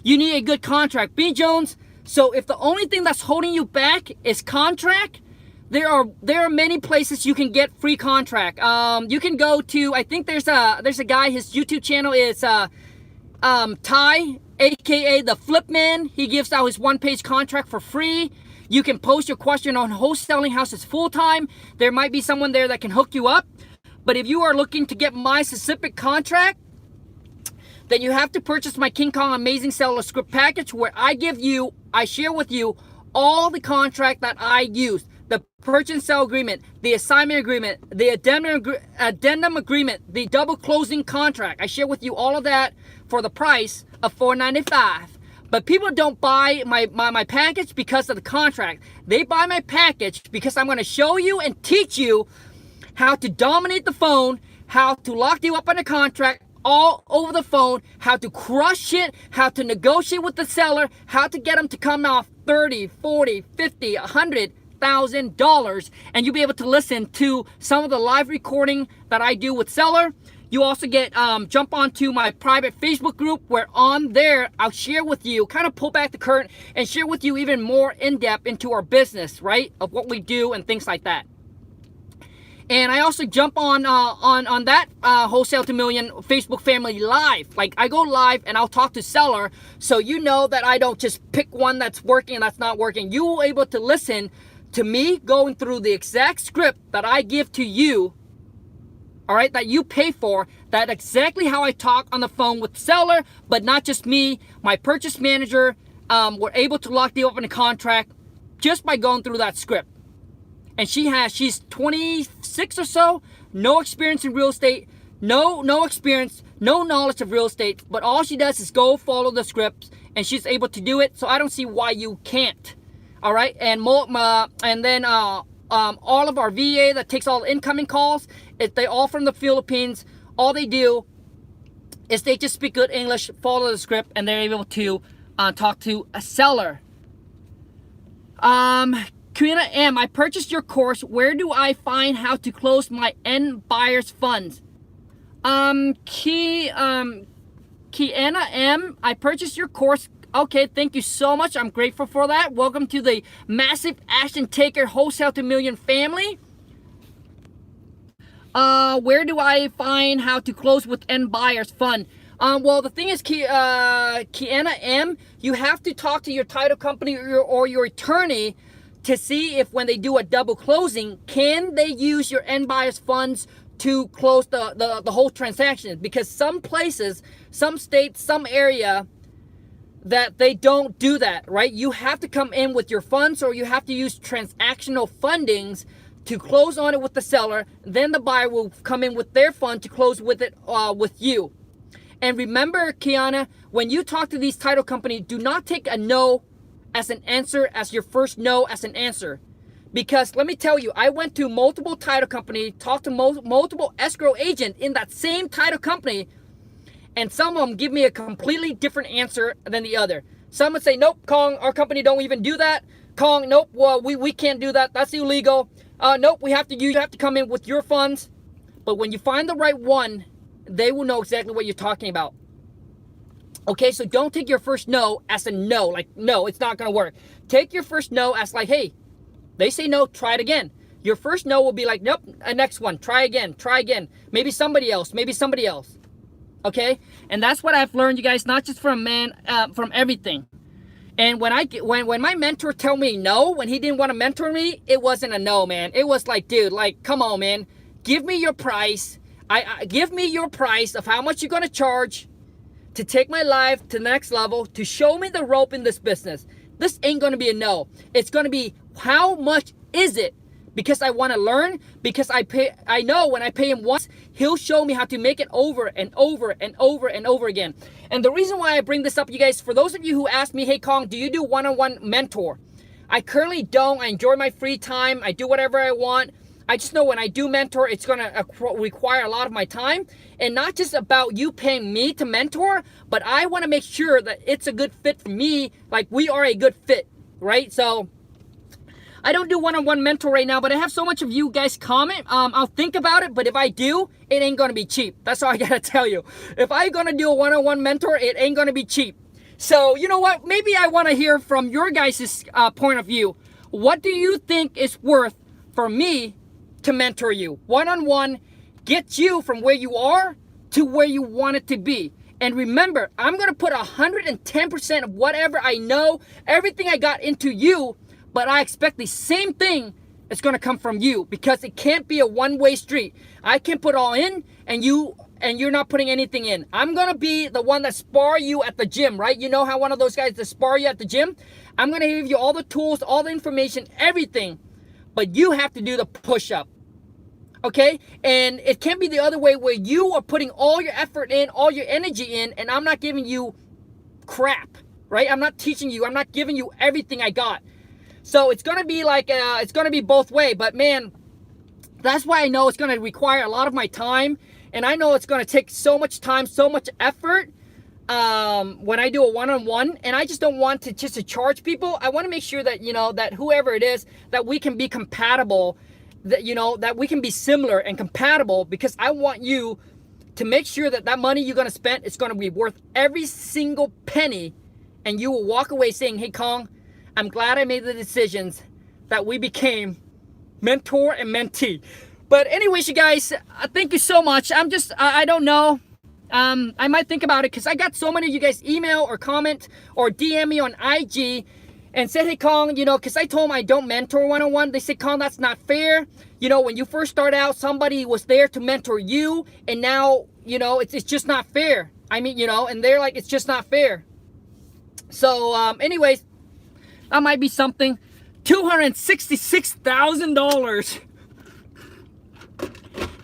you need a good contract. B. Jones, so if the only thing that's holding you back is contract, there are many places you can get free contract. You can go to, I think there's a guy, his YouTube channel is Ty, aka the Flip Man. He gives out his one-page contract for free. You can post your question on Wholesaling Houses full-time. There might be someone there that can hook you up. But if you are looking to get my specific contract, then you have to purchase my King Kong Amazing Seller Script Package, where I share with you all the contract that I use. The purchase and sale agreement, the assignment agreement, the addendum agreement, the double closing contract. I share with you all of that for the price of $4.95. But people don't buy my package because of the contract. They buy my package because I'm going to show you and teach you how to dominate the phone, how to lock you up on a contract all over the phone, how to crush it, how to negotiate with the seller, how to get them to come off $30, $40, $50, $100,000, and you'll be able to listen to some of the live recording that I do with seller. You also get jump onto my private Facebook group, where on there I'll share with you, kind of pull back the curtain and share with you even more in depth into our business, right, of what we do and things like that. And I also jump on that Wholesale to Million Facebook family live. Like, I go live and I'll talk to seller, so you know that I don't just pick one that's working and that's not working. You will able to listen to me going through the exact script that I give to you, all right, that you pay for, that exactly how I talk on the phone with seller, but not just me. My purchase manager, we're able to lock the open contract just by going through that script. And she's 26 or so, no experience in real estate, no experience, no knowledge of real estate, but all she does is go follow the scripts, and she's able to do it. So I don't see why you can't. All right, and then all of our VA that takes all the incoming calls, they all from the Philippines. All they do is they just speak good English, follow the script, and they're able to talk to a seller. Karina M, I purchased your course. Where do I find how to close my end buyer's funds? Kiana M, I purchased your course. Okay, thank you so much. I'm grateful for that. Welcome to the Massive Action Taker Wholesale to Million family. Where do I find how to close with end buyer's fund? Well, the thing is, Kiana M, you have to talk to your title company or your attorney to see if when they do a double closing, can they use your end buyer's funds to close the whole transaction? Because some places, some states, some area, that they don't do that, right? You have to come in with your funds, or you have to use transactional fundings to close on it with the seller. Then the buyer will come in with their fund to close with it with you. And remember, Kiana, when you talk to these title companies, do not take a no as an answer, as your first no as an answer. Because let me tell you, I went to multiple title company, talked to multiple escrow agent in that same title company, and some of them give me a completely different answer than the other. Some would say, nope, Khang, our company don't even do that. Khang, nope, well, we can't do that. That's illegal. Nope, you have to come in with your funds. But when you find the right one, they will know exactly what you're talking about. Okay, so don't take your first no as a no, like, no, it's not gonna work. Take your first no as like, hey, they say no, try it again. Your first no will be like, nope, next one, try again, maybe somebody else. Okay, and that's what I've learned, you guys, not just from from everything. And when my mentor told me no, when he didn't want to mentor me, it wasn't a no, man. It was like, dude, like, come on, man, give me your price. Give me your price of how much you're gonna charge to take my life to the next level, to show me the rope in this business. This ain't gonna be a no. It's gonna be, how much is it? Because I want to learn, because I know when I pay him once, he'll show me how to make it over and over and over and over again. And the reason why I bring this up, you guys, for those of you who ask me, hey Khang, do you do one-on-one mentor? I currently don't. I enjoy my free time. I do whatever I want. I just know when I do mentor, it's going to require a lot of my time. And not just about you paying me to mentor, but I want to make sure that it's a good fit for me. Like, we are a good fit, right? So I don't do one-on-one mentor right now, but I have so much of you guys comment. I'll think about it, but if I do, it ain't going to be cheap. That's all I got to tell you. If I'm going to do a one-on-one mentor, it ain't going to be cheap. So, you know what? Maybe I want to hear from your guys' point of view. What do you think is worth for me to mentor you? One-on-one, get you from where you are to where you want it to be. And remember, I'm going to put 110% of whatever I know, everything I got into you, but I expect the same thing is going to come from you, because it can't be a one-way street. I can't put all in and you're not putting anything in. I'm going to be the one that spar you at the gym, right? You know how one of those guys that spar you at the gym? I'm going to give you all the tools, all the information, everything, but you have to do the push-up. Okay? And it can't be the other way, where you are putting all your effort in, all your energy in, and I'm not giving you crap, right? I'm not teaching you. I'm not giving you everything I got. So it's going to be like, it's going to be both way. But man, that's why I know it's going to require a lot of my time. And I know it's going to take so much time, so much effort when I do a one-on-one. And I just don't want to just to charge people. I want to make sure that, you know, that whoever it is, that we can be compatible, that, you know, that we can be similar and compatible, because I want you to make sure that that money you're going to spend is going to be worth every single penny, and you will walk away saying, hey Khang, I'm glad I made the decisions that we became mentor and mentee. But anyways, you guys, thank you so much. I don't know, I might think about it, because I got so many of you guys email or comment or DM me on IG and said, hey Khang, you know, because I told them I don't mentor one-on-one. They said, Khang, that's not fair. You know, when you first start out, somebody was there to mentor you, and now, you know, it's just not fair. I mean, you know, and they're like, it's just not fair. So anyways, that might be something. $266,000.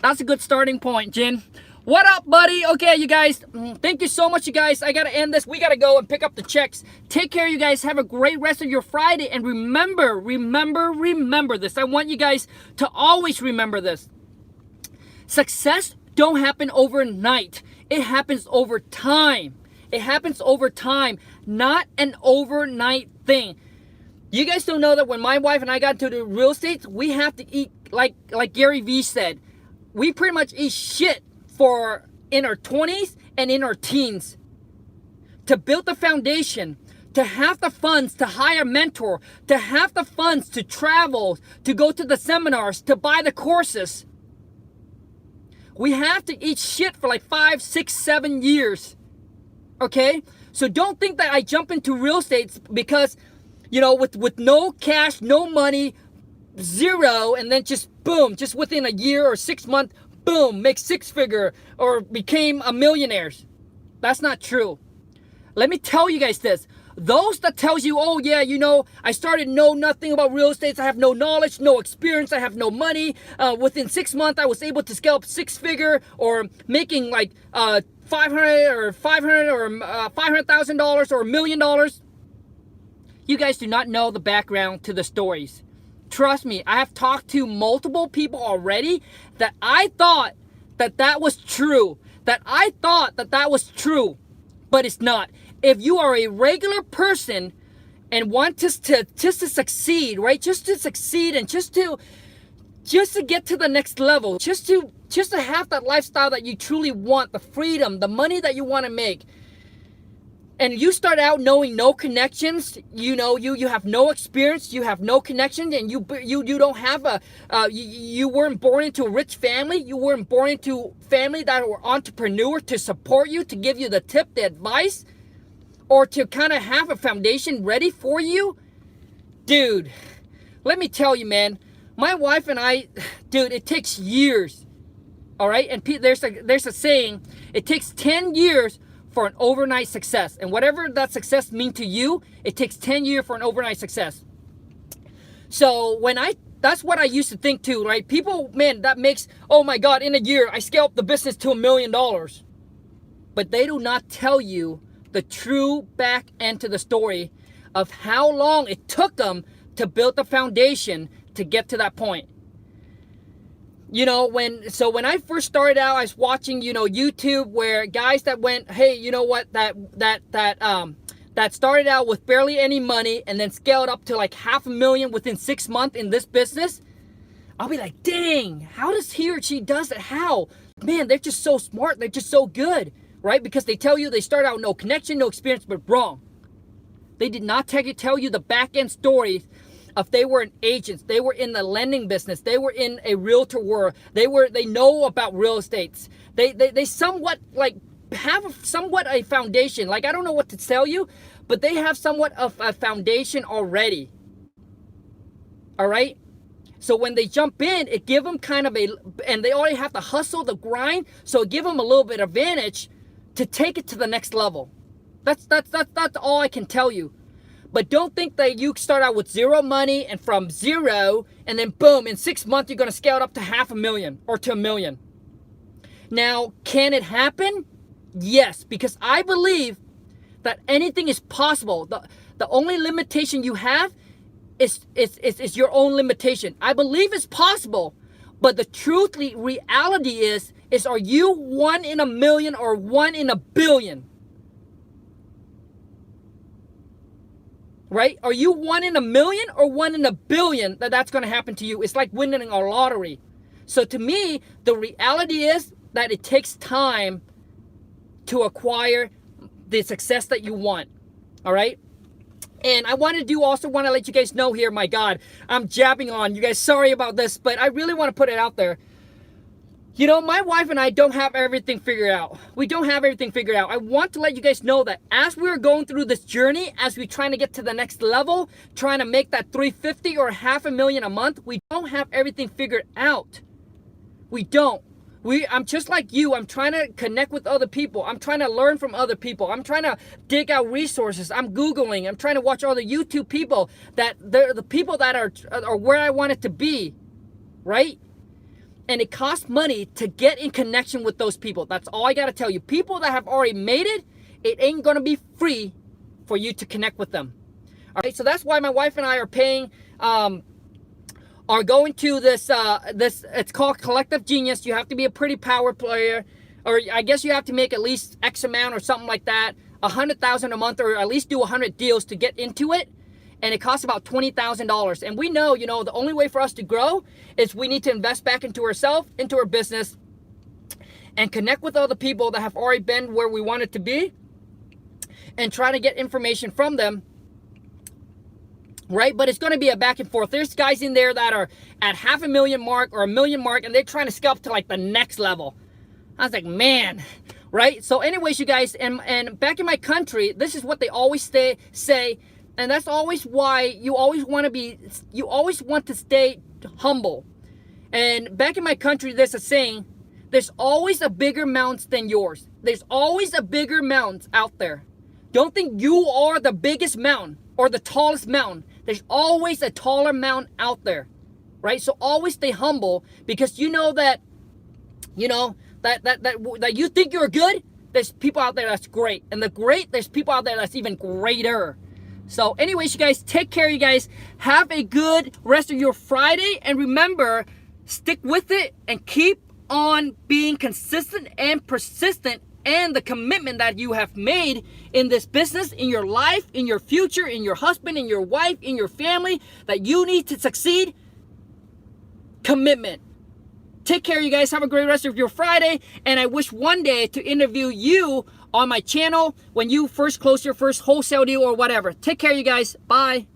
That's a good starting point, Jin. What up, buddy? Okay, you guys, thank you so much, you guys. I gotta end this. We gotta go and pick up the checks. Take care, you guys. Have a great rest of your Friday. And remember this. I want you guys to always remember this. Success don't happen overnight. It happens over time. It happens over time, not an overnight thing. You guys don't know that when my wife and I got into the real estate, we have to eat, like Gary Vee said, we pretty much eat shit for in our 20s and in our teens to build the foundation, to have the funds to hire a mentor, to have the funds to travel, to go to the seminars, to buy the courses. We have to eat shit for like 5, 6, 7 years. Okay? So don't think that I jump into real estate because, you know, with no cash, no money, zero, and then just boom, just within a year or 6 months, boom, make six-figure or became a millionaire. That's not true. Let me tell you guys this. Those that tells you, oh yeah, you know, I started know nothing about real estate, I have no knowledge, no experience, I have no money. Within 6 months, I was able to scale up six-figure or making like $500,000 or $500,000 or $1 million. You guys do not know the background to the stories. Trust me, I have talked to multiple people already that I thought that was true. But it's not. If you are a regular person and want to succeed, right? Just to succeed and just to get to the next level, just to have that lifestyle that you truly want, the freedom, the money that you want to make. And you start out knowing no connections, you know, you have no experience, you have no connections, and you don't have you weren't born into a rich family, you weren't born into family that were entrepreneurs to support you, to give you the tip, the advice, or to kind of have a foundation ready for you. Dude, let me tell you, man, my wife and I, dude, it takes years, all right? And there's a saying, it takes 10 years for an overnight success. And whatever that success means to you, it takes 10 years for an overnight success. So that's what I used to think too, right? People, man, that makes, oh my God, in a year, I scale up the business to $1 million. But they do not tell you the true back end to the story of how long it took them to build the foundation to get to that point. You know, when I first started out, I was watching, you know, YouTube where guys that went, hey, you know what, that started out with barely any money and then scaled up to like $500,000 within 6 months in this business. I'll be like, dang, how does he or she does it? How? Man, they're just so smart. They're just so good, right? Because they tell you they start out no connection, no experience, but wrong. They did not tell you the back end stories. If they were an agent, they were in the lending business, they were in a realtor world, they know about real estates. They somewhat like have somewhat a foundation. Like, I don't know what to tell you, but they have somewhat of a foundation already. All right? So when they jump in, it give them kind of and they already have to hustle, the grind, so it give them a little bit of advantage to take it to the next level. That's all I can tell you. But don't think that you start out with zero money and from zero, and then boom, in 6 months, you're going to scale it up to $500,000 or to $1 million. Now, can it happen? Yes, because I believe that anything is possible. The only limitation you have is your own limitation. I believe it's possible, but the truth, reality is are you 1 in 1,000,000 or 1 in 1,000,000,000? Right? Are you 1 in 1,000,000 or 1 in 1,000,000,000 that's going to happen to you? It's like winning a lottery. So to me, the reality is that it takes time to acquire the success that you want. All right? And I want to let you guys know here, my God, I'm jabbing on you guys. Sorry about this, but I really want to put it out there. You know, my wife and I don't have everything figured out. We don't have everything figured out. I want to let you guys know that as we're going through this journey, as we're trying to get to the next level, trying to make that $350,000 or $500,000 a month, we don't have everything figured out. We don't. I'm just like you. I'm trying to connect with other people. I'm trying to learn from other people. I'm trying to dig out resources. I'm Googling. I'm trying to watch all the YouTube people that they're the people that are where I want it to be, right? And it costs money to get in connection with those people. That's all I got to tell you. People that have already made it, it ain't going to be free for you to connect with them. All right, so that's why my wife and I are paying, are going to this, it's called Collective Genius. You have to be a pretty power player, or I guess you have to make at least X amount or something like that, 100,000 a month, or at least do 100 deals to get into it. And it costs about $20,000. And we know, you know, the only way for us to grow is we need to invest back into ourselves, into our business, and connect with other people that have already been where we want it to be, and try to get information from them, right? But it's going to be a back and forth. There's guys in there that are at $500,000 mark or $1 million mark, and they're trying to scale up to like the next level. I was like, man, right? So anyways, you guys, and back in my country, this is what they always say. And that's always why you always want to stay humble. And back in my country, there's a saying, there's always a bigger mountain than yours. There's always a bigger mountain out there. Don't think you are the biggest mountain or the tallest mountain. There's always a taller mountain out there, right? So always stay humble, because you know that you think you're good. There's people out there that's great. And there's people out there that's even greater. So anyways, you guys, take care, you guys. Have a good rest of your Friday. And remember, stick with it and keep on being consistent and persistent, and the commitment that you have made in this business, in your life, in your future, in your husband, in your wife, in your family, that you need to succeed. Commitment. Take care, you guys. Have a great rest of your Friday. And I wish one day to interview you on my channel when you first close your first wholesale deal or whatever. Take care, you guys. Bye.